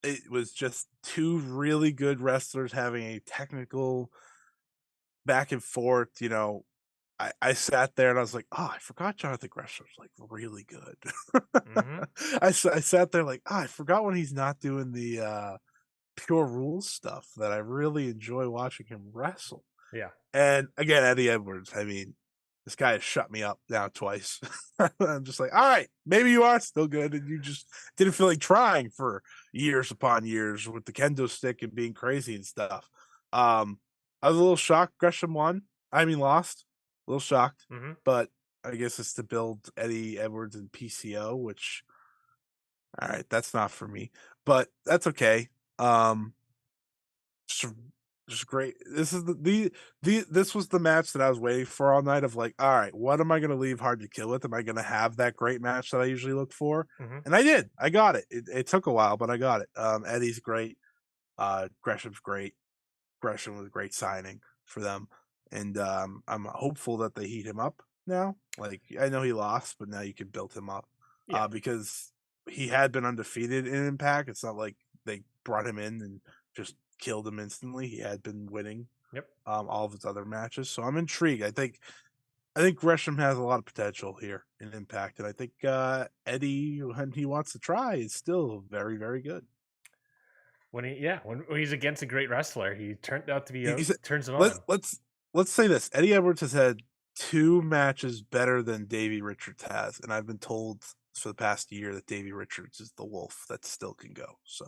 It was just 2 really good wrestlers having a technical back and forth. You know, I sat there and I was like, oh, I forgot Jonathan Gresham was like really good. I sat there like, oh, I forgot when he's not doing the Pure Rules stuff that I really enjoy watching him wrestle. Yeah. And again, Eddie Edwards, I mean, this guy has shut me up now twice. I'm just like, all right, maybe you are still good, and you just didn't feel like trying for years upon years with the kendo stick and being crazy and stuff. I was a little shocked Gresham won. I mean, lost. A little shocked, but I guess it's to build Eddie Edwards and PCO, which, all right, that's not for me, but that's okay. Just great. This is this was the match that I was waiting for all night of like, all right, what am I going to leave Hard to Kill with? Am I going to have that great match that I usually look for? And I did. I got it. It took a while, but I got it. Eddie's great. Gresham's great. Gresham was a great signing for them. And I'm hopeful that they heat him up now. Like, I know he lost, but now you can build him up. Because he had been undefeated in Impact. It's not like they brought him in and just killed him instantly. He had been winning all of his other matches, so I'm intrigued. I think Gresham has a lot of potential here in Impact, and I think Eddie, when he wants to try, is still very, very good. When he's against a great wrestler, he turned out to be turns him on. Let's say this: Eddie Edwards has had 2 matches better than Davey Richards has, and I've been told for the past year that Davey Richards is the wolf that still can go. So.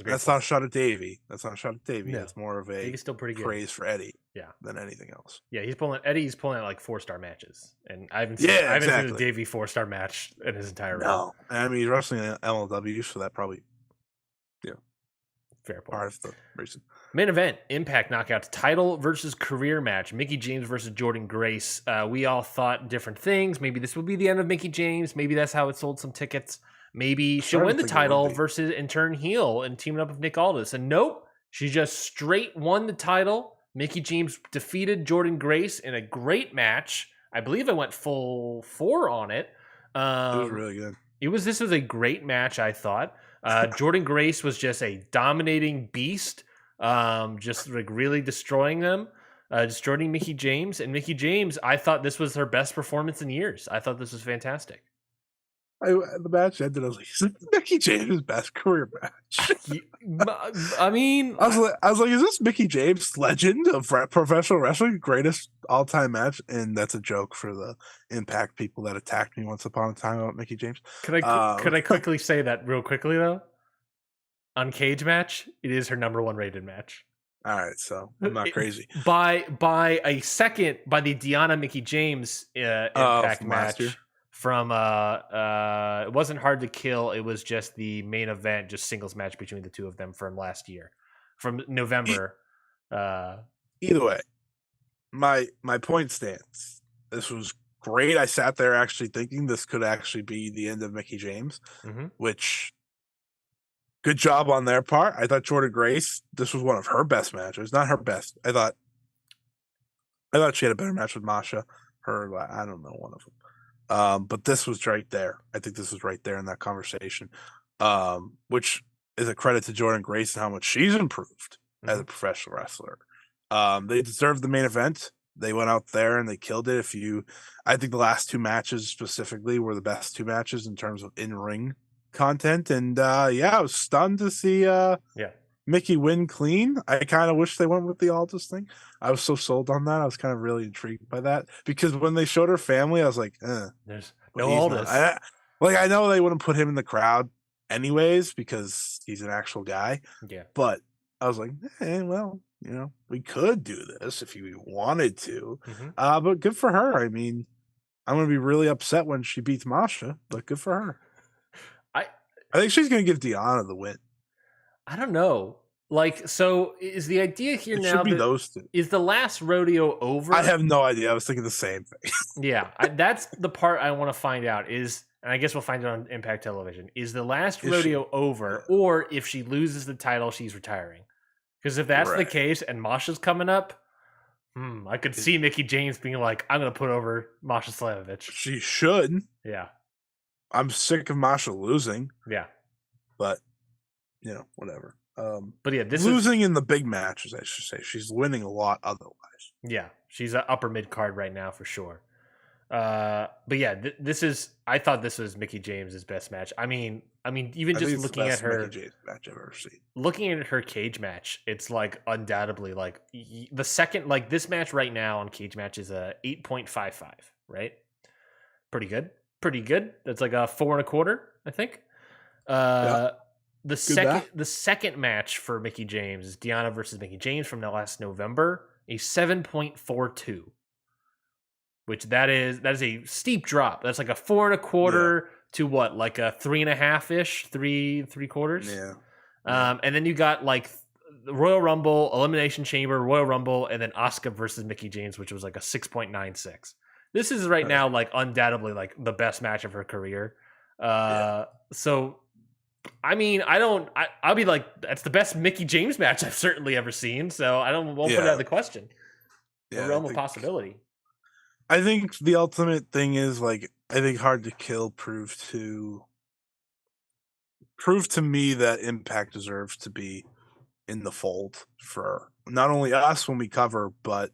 That's not a shot at Davey. That's not a shot at Davey. No. It's more of a still pretty good. Praise for Eddie than anything else. Yeah, Eddie's pulling out like 4-star matches. And I haven't seen a Davey 4-star match in his entire run. No. I mean, he's wrestling in MLW, so that probably Fair point. part of the reason. Main event, Impact Knockouts, title versus career match. Mickie James versus Jordynne Grace. We all thought different things. Maybe this will be the end of Mickie James. Maybe that's how it sold some tickets. Maybe she'll win the title versus and turn heel and teaming up with Nick Aldis. And nope, she just straight won the title. Mickie James defeated Jordynne Grace in a great match. I believe I went full 4 on it. It was really good. This was a great match, I thought. Jordynne Grace was just a dominating beast. Just like really destroying them, destroying Mickie James. And Mickie James, I thought this was her best performance in years. I thought this was fantastic. The match ended. I was like, "Is this Mickie James' best career match?" I mean, I was like, "Is this Mickie James, legend of professional wrestling, greatest all-time match?" And that's a joke for the Impact people that attacked me once upon a time about Mickie James. Could I quickly say that real quickly though? On Cage Match, it is her number 1 rated match. All right, so I'm not crazy. By the Deanna Mickie James Impact match from it wasn't Hard to Kill. It was just the main event, just singles match between the two of them from last year, from November. Either way, my point stands. This was great. I sat there actually thinking this could actually be the end of Mickie James, which. Good job on their part. I thought Jordynne Grace, this was one of her best matches. Not her best. I thought she had a better match with Masha. I don't know, one of them. But this was right there. I think this was right there in that conversation, which is a credit to Jordynne Grace and how much she's improved as a professional wrestler. They deserved the main event. They went out there and they killed it. I think the last 2 matches specifically were the best 2 matches in terms of in-ring content, and I was stunned to see Mickie win clean. I kind of wish they went with the Aldis thing. I was so sold on that. I was kind of really intrigued by that because when they showed her family, I was like, there's no Aldis. I know they wouldn't put him in the crowd anyways because he's an actual guy. Yeah, but I was like, well, we could do this if you wanted to. But good for her. I mean, I'm gonna be really upset when she beats Masha, but good for her. I think she's going to give Deanna the win. I don't know. Like, so is the idea here now should be those 2. Is the last rodeo over? I have no idea. I was thinking the same thing. Yeah, that's the part I want to find out is, and I guess we'll find it on Impact Television, is the last rodeo over, or if she loses the title, she's retiring? Because if that's the case and Masha's coming up, I could see Mickie James being like, I'm going to put over Masha Slamovich. She should. Yeah. I'm sick of Masha losing. Yeah. But, whatever. But yeah, losing in the big matches, I should say. She's winning a lot otherwise. Yeah. She's an upper mid card right now for sure. But yeah, I thought this was Mickie James' best match. I mean, even just looking at her Mickie James match I've ever seen. Looking at her cage match, it's like undoubtedly like the second, like this match right now on Cage Match is a 8.55, right? Pretty good. That's like a 4 1/4, I think. The second match for Mickie James is Deanna versus Mickie James from last November, a 7.42, which that is a steep drop. That's like a 4 1/4 to what, like a 3.5 ish, 3/4. Yeah. And then you got like the Royal Rumble, Elimination Chamber, Royal Rumble, and then Asuka versus Mickie James, which was like a 6.96. This is right now like undoubtedly like the best match of her career. So I mean, I'll be like, that's the best Mickie James match I've certainly ever seen. So I won't put it out of the question. The realm of possibility. I think the ultimate thing is like, I think Hard to Kill proved to me that Impact deserves to be in the fold for not only us when we cover, but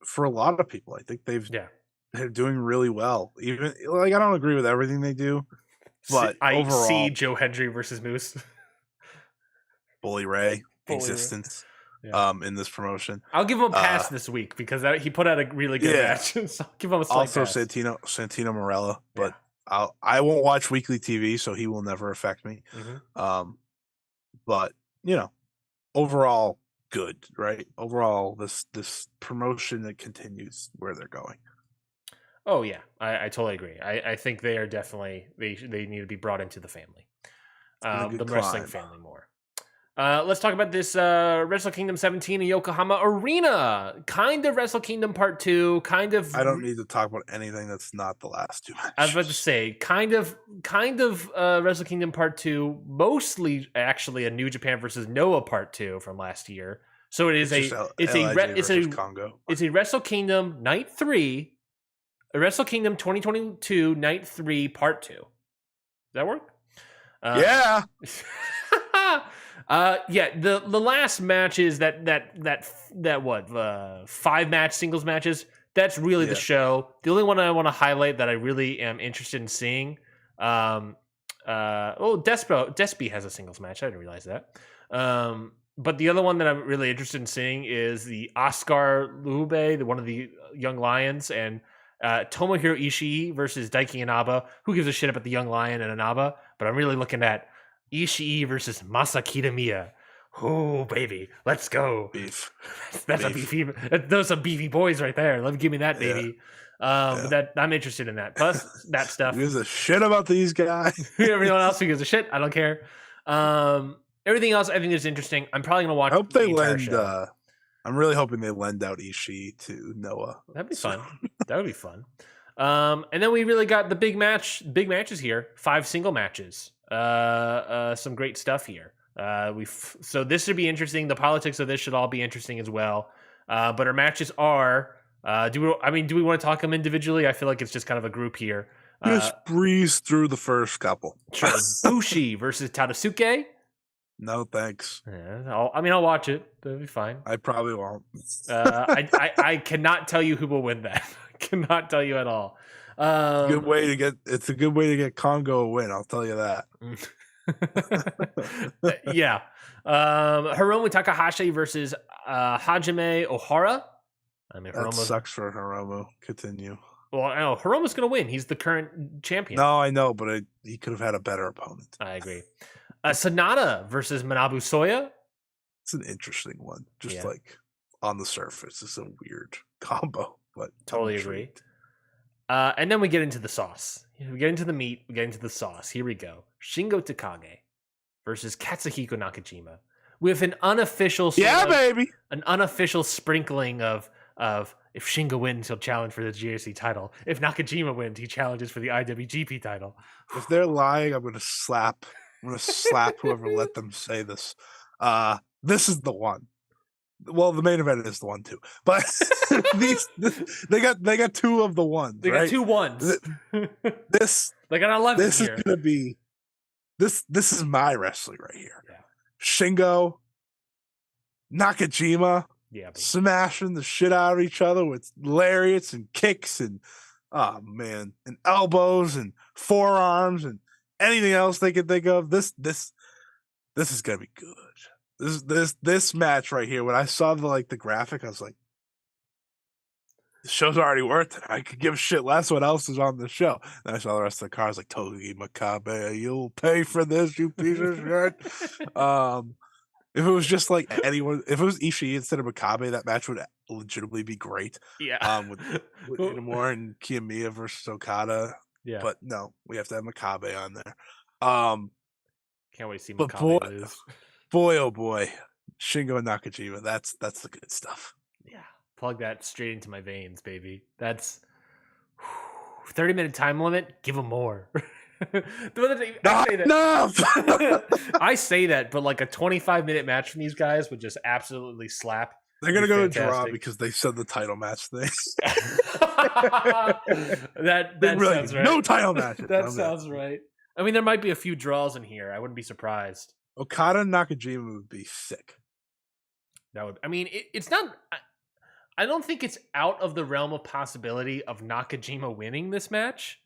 for a lot of people. I think they're doing really well. Even like, I don't agree with everything they do, but overall, see Joe Hendry versus Moose, Bully Ray existence in this promotion. I'll give him a pass this week because he put out a really good match. So I'll give him a slight also pass. Santino Marella, but I won't watch weekly TV, so he will never affect me. But overall, good, right? Overall, this promotion that continues where they're going. Oh yeah, I totally agree. I think they are definitely they need to be brought into the family, the wrestling family more. Let's talk about this Wrestle Kingdom 17 in Yokohama Arena. Kind of Wrestle Kingdom Part 2. Kind of. I don't need to talk about anything that's not the last two matches. I was about to say, kind of Wrestle Kingdom Part 2. Mostly, actually, a New Japan versus Noah Part 2 from last year. So it's a Wrestle Kingdom Night 3. A Wrestle Kingdom 2022 Night 3 Part 2. Does that work? Yeah. The last matches that 5-match singles matches, that's really the show. The only one I want to highlight that I really am interested in seeing, Despy has a singles match. I didn't realize that. But the other one that I'm really interested in seeing is the Oscar Lube, one of the Young Lions, and Tomohiro Ishii versus Daiki Inaba. Who gives a shit about the Young Lion and Inaba? But I'm really looking at Ishii versus Masa Kitamiya. Oh, baby. Let's go. Beef. That's a beefy. Those are beefy boys right there. Give me that, baby. But I'm interested in that. Plus, that stuff. Who gives a shit about these guys? Everyone else who gives a shit, I don't care. Everything else I think is interesting. I'm probably going to watch. I hope they lend. I'm really hoping they lend out Ishii to Noah. That'd be fun. That would be fun. And then we really got the big matches here. 5 single matches. Some great stuff here. So this should be interesting. The politics of this should all be interesting as well. But our matches are. Do we want to talk them individually? I feel like it's just kind of a group here. Just breeze through the first couple. Sure. Bushi versus Tadasuke. No thanks. Yeah, I'll watch it. That'll be fine. I probably won't. I cannot tell you who will win that. Cannot tell you at all. It's a good way to get Congo a win. I'll tell you that. Yeah. Hiromu Takahashi versus Hajime Ohara. That sucks for Hiromu. Continue. Well, I know Hiromu's going to win. He's the current champion. No, I know, but he could have had a better opponent. I agree. Sonata versus Manabu Soya. It's an interesting one. Just like on the surface, it's a weird combo, but totally agree. And then we get into the sauce. We get into the meat. We get into the sauce. Here we go. Shingo Takagi versus Katsuhiko Nakajima with an unofficial, an unofficial sprinkling of if Shingo wins, he'll challenge for the GHC title. If Nakajima wins, he challenges for the IWGP title. If they're lying, I'm gonna slap whoever let them say this. This is the one. Well, the main event is the one too, but they got 2 of the ones. They got 2 ones. This they got 11. This here. Is gonna be this is my wrestling right here. Yeah. Shingo, Nakajima, smashing the shit out of each other with lariats and kicks and and elbows and forearms and anything else they could think of. This is gonna be good. This match right here, when I saw the graphic, I was like, the show's already worth it. I could give a shit less what else is on the show. Then I saw the rest of the cars like Togi Makabe, you'll pay for this, you piece of shit. If it was just like anyone, if it was Ishii instead of Makabe, that match would legitimately be great. Yeah. With Inamura and Kiyomiya versus Okada. Yeah. But no, we have to have Makabe on there. Can't wait to see Makabe lose. Boy, oh boy, Shingo and Nakajima. That's the good stuff. Yeah, plug that straight into my veins, baby. That's 30-minute time limit. Give them more. I say that, but like a 25-minute match from these guys would just absolutely slap. They're gonna go to draw because they said the title match thing. that sounds right. No title match. That sounds right. I mean, there might be a few draws in here. I wouldn't be surprised. Okada and Nakajima would be sick. That would. I mean, it's not. I don't think it's out of the realm of possibility of Nakajima winning this match.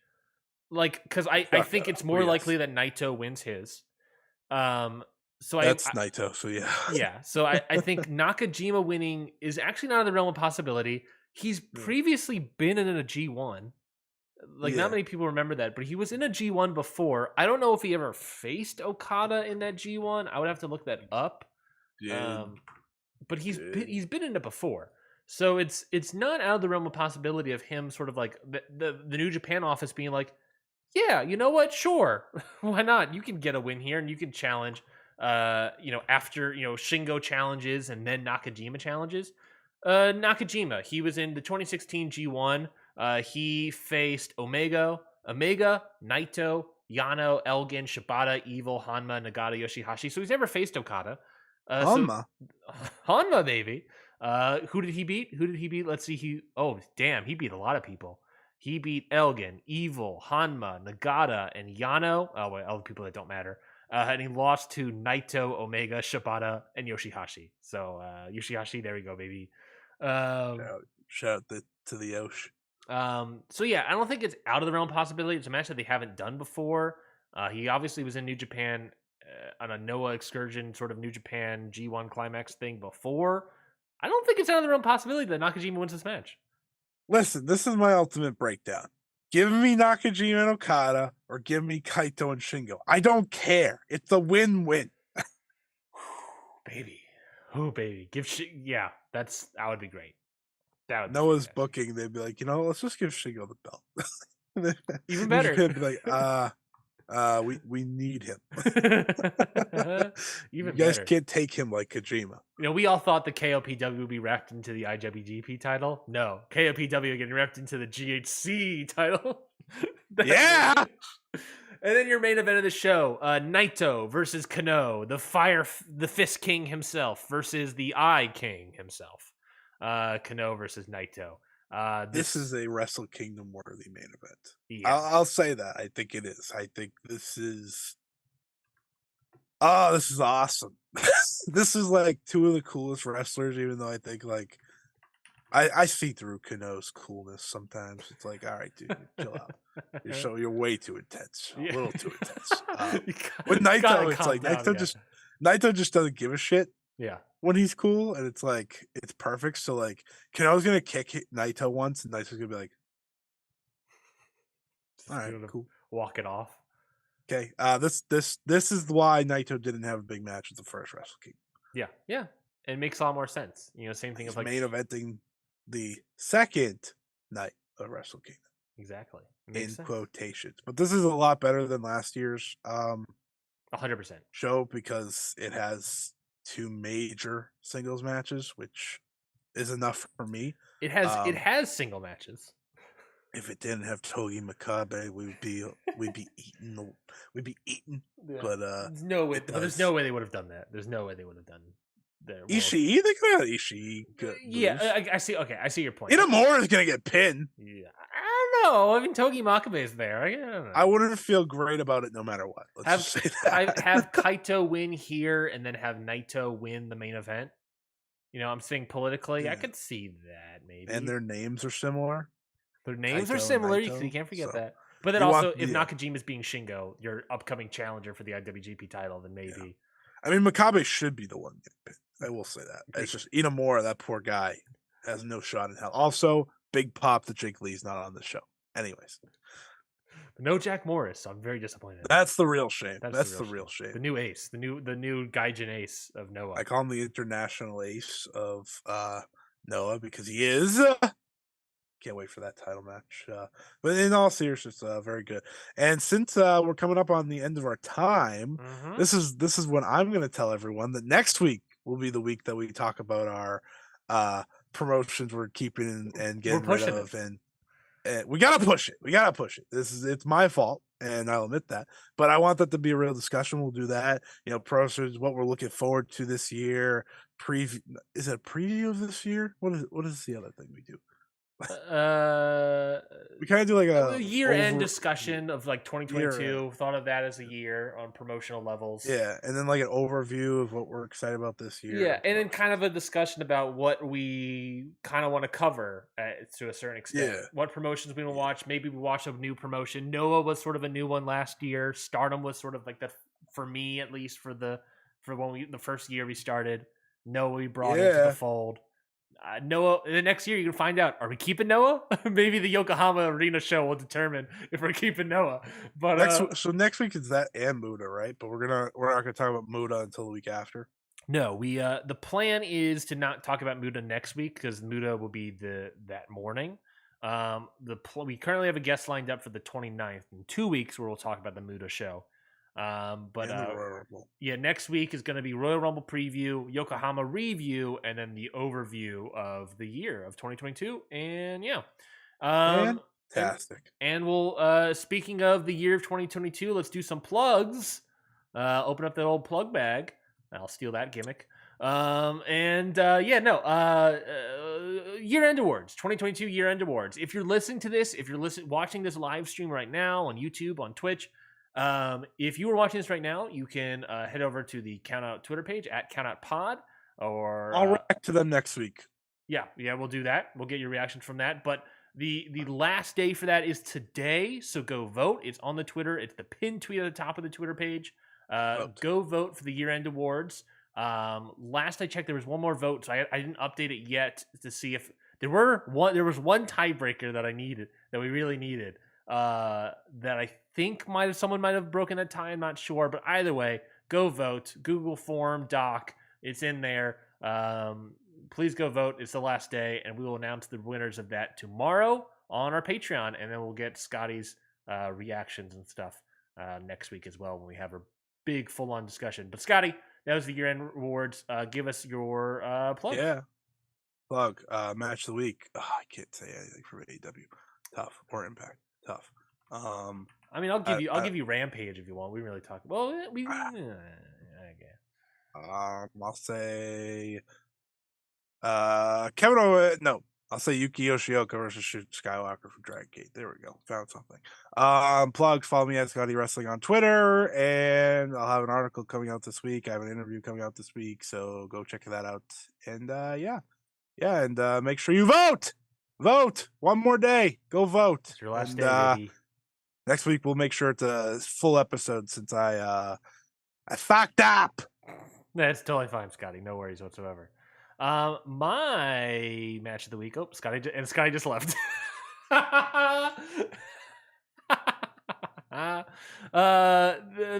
Like, because I think it's more likely that Naito wins his. That's Naito. So yeah. Yeah. So I think Nakajima winning is actually not in the realm of possibility. He's previously been in a G1. Not many people remember that, but he was in a G1 before. I don't know if he ever faced Okada in that G1. I would have to look that up. Yeah. But he's been in it before. So it's not out of the realm of possibility of him sort of like the New Japan office being like, yeah, you know what? Sure. Why not? You can get a win here and you can challenge After Shingo challenges and then Nakajima challenges. Nakajima, he was in the 2016 G1. He faced Omega, Naito, Yano, Elgin, Shibata, Evil, Hanma, Nagata, Yoshihashi. So he's never faced Okada. Hanma. Hanma, baby. Who did he beat? Let's see. He beat a lot of people. He beat Elgin, Evil, Hanma, Nagata, and Yano. Oh, wait, all the people that don't matter. And he lost to Naito, Omega, Shibata, and Yoshihashi. So Yoshihashi, there we go, baby. Shout out to the Yosh. So yeah, I don't think it's out of the realm possibility. It's a match that they haven't done before. He obviously was in New Japan on a Noah excursion, sort of New Japan G1 climax thing before. I don't think it's out of the realm possibility that Nakajima wins this match. Listen, this is my ultimate breakdown. Give me Nakajima and Okada, or give me Kaito and Shingo. I don't care. It's a win-win. Baby. Oh, baby. That would be great. That would Noah's booking, they'd be like, let's just give Shingo the belt. Even better. Could be like, we need him. Even you guys better. can't take him like Kojima. We all thought the KOPW would be wrapped into the IWGP title. No, KOPW getting wrapped into the GHC title. Yeah. And then your main event of the show, Naito versus Kano, the Fist King himself versus the Eye King himself. Kano versus Naito. This is a Wrestle Kingdom worthy main event. Yeah. I'll say that. I think it is. I think this is. Oh, this is awesome. This is like two of the coolest wrestlers, even though I think like I see through Kano's coolness sometimes. It's like, all right, dude, chill out. You're way too intense. A little too intense. With Naito, it's like Naito just doesn't give a shit. Yeah. When he's cool, and it's like it's perfect. So like Kano's gonna kick Naito once, and Naito's gonna be like, all right, cool. Walk it off. Okay. This is why Naito didn't have a big match with the first Wrestle Kingdom. Yeah, yeah. It makes a lot more sense. Same thing as like main eventing the second night of Wrestle Kingdom. Exactly. In quotations. But this is a lot better than last year's 100% show, because it has two major singles matches, which is enough for me. It has single matches. If it didn't have Togi Makabe, we'd be eating. Yeah. But there's no way. But there's no way they would have done that. There's no way they would have done that. Ishii, they could have Ishii. Yeah, I see. Okay, I see your point. Inamura is gonna get pinned. Yeah, I don't know. I mean, Togi Makabe is there. I don't know. I wouldn't feel great about it no matter what. Let's just say that. Have Kaito win here and then have Naito win the main event. I'm saying politically, I could see that maybe. And their names are similar. Their names are similar. You can't forget that. But then also, if Nakajima's being Shingo, your upcoming challenger for the IWGP title, then maybe. Yeah. I mean, Makabe should be the one getting pinned. I will say that. It's just Inamura, that poor guy, has no shot in hell. Also, big pop that Jake Lee's not on the show. Anyways. No Jack Morris, so I'm very disappointed. That's the real shame. That's the real shame. The new ace, the new Gaijin ace of Noah. I call him the international ace of Noah because he is. Can't wait for that title match. But in all seriousness, very good. And since we're coming up on the end of our time, this is when I'm going to tell everyone that next week will be the week that we talk about our promotions we're keeping and getting rid of, and we gotta push it. It's my fault, and I'll admit that. But I want that to be a real discussion. We'll do that. Promotions, what we're looking forward to this year. Is it a preview of this year? What is the other thing we do? We kind of do like a year-end discussion of like 2022. Thought of that as a year on promotional levels. Yeah, and then like an overview of what we're excited about this year. Yeah, and then kind of a discussion about what we kind of want to cover to a certain extent. Yeah. What promotions we want to watch. Maybe we watch a new promotion. Noah was sort of a new one last year. Stardom was sort of like that for me, at least for the first year we started. Noah we brought into the fold. Noah, the next year you can find out, are we keeping Noah? Maybe the Yokohama Arena show will determine if we're keeping Noah. But next week is that and Muda, right? But we're not gonna talk about Muda until the week after. No, we the plan is to not talk about Muda next week because Muda will be that morning. We currently have a guest lined up for the 29th in 2 weeks where we'll talk about the Muda show. But And the Royal Rumble. yeah, next week is going to be Royal Rumble preview, Yokohama review, and then the overview of the year of 2022. And yeah, fantastic. And we'll speaking of the year of 2022, let's do some plugs. Open up that old plug bag. I'll steal that gimmick. Year-end awards, 2022 year-end awards. If you're listening to this, watching this live stream right now on YouTube, on Twitch, if you were watching this right now, you can head over to the Countout Twitter page at CountOutPod, or I'll react to them next week. Yeah, we'll do that. We'll get your reaction from that. But the last day for that is today, so go vote. It's on the Twitter. It's the pinned tweet at the top of the Twitter page. Go vote for the year-end awards. Last I checked, there was one more vote, so I didn't update it yet to see if there was one tiebreaker that we really needed. That I think someone might have broken that tie. I'm not sure, but either way, go vote. Google form doc, it's in there. Please go vote. It's the last day, and we will announce the winners of that tomorrow on our Patreon, and then we'll get Scotty's reactions and stuff next week as well when we have a big full-on discussion. But Scotty, that was the year-end awards. Give us your plug. Yeah, plug. Match of the week. Oh, I can't say anything from AEW. Tough. Or Impact. Tough. I mean, I'll give you Rampage if you want. We really talk. Well, I'll say Kevin Owens. No, I'll say Yuki Yoshioka versus Skywalker from Dragon Gate. There we go. Found something. Plugs. Follow me at Scotty Wrestling on Twitter, and I'll have an article coming out this week. I have an interview coming out this week, so go check that out. And and make sure you vote. Vote one more day. Go vote. It's your last day, baby. Next week we'll make sure it's a full episode since I fucked up. That's totally fine, Scotty. No worries whatsoever. My match of the week. Oh, Scotty just left. My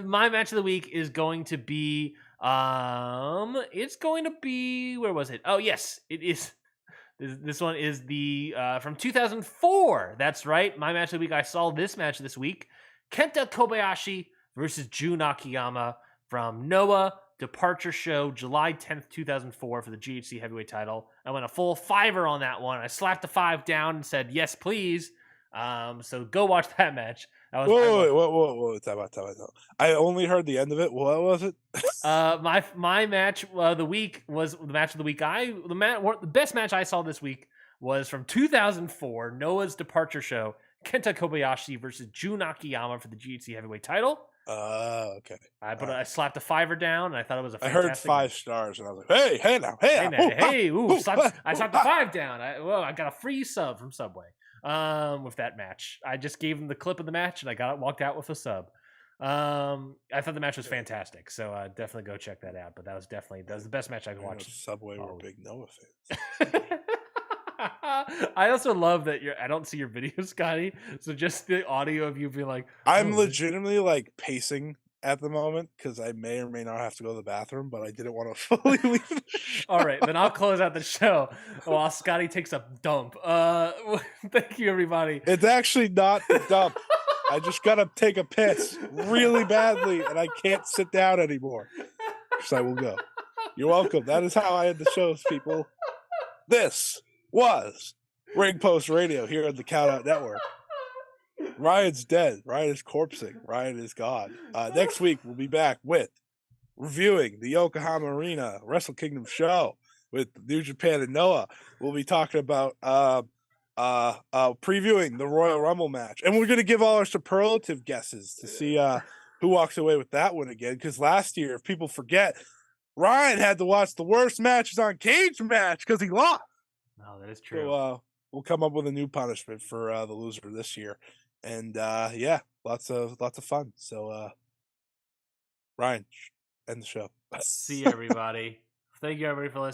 match of the week is going to be. It's going to be. Where was it? Oh, yes, it is. This one is the from 2004. That's right. My match of the week. I saw this match this week. Kenta Kobayashi versus Jun Akiyama from Noah Departure Show, July 10th, 2004 for the GHC heavyweight title. I went a full $5 on that one. I slapped the $5 down and said, yes, please. So go watch that match. Whoa. Time out. I only heard the end of it. What was it? My match of the week was the match of the week. The best match I saw this week was from 2004, Noah's Departure Show, Kenta Kobayashi versus Jun Akiyama for the GHC heavyweight title. Okay. I slapped a $5 down, and I thought it was a fantastic. I heard 5 stars, and I was like, hey now. I slapped the $5 down. I got a free sub from Subway. With that match, I just gave him the clip of the match, and I walked out with a sub. I thought the match was fantastic, so definitely go check that out. But that was the best match I've watched. Subway were big Noah fans. I also love that I don't see your video, Scotty. So just the audio of you being like, I'm legitimately like pacing at the moment because I may or may not have to go to the bathroom, but I didn't want to fully leave the show. All right, then I'll close out the show while Scotty takes a dump. Thank you, everybody. It's actually not the dump. I just gotta take a piss really badly, and I can't sit down anymore. So I will go. You're welcome. That is how I end the shows, people. This was Ring Post Radio here on the Countout Network. Ryan's dead. Ryan is corpsing. Ryan is gone. Next week, we'll be back with reviewing the Yokohama Arena Wrestle Kingdom show with New Japan and Noah. We'll be talking about previewing the Royal Rumble match. And we're going to give all our superlative guesses to see who walks away with that one again. Because last year, if people forget, Ryan had to watch the worst matches on Cage Match because he lost. No, that is true. So we'll come up with a new punishment for the loser this year. And lots of fun. So Ryan, end the show. See you, everybody. Thank you, everybody, for listening.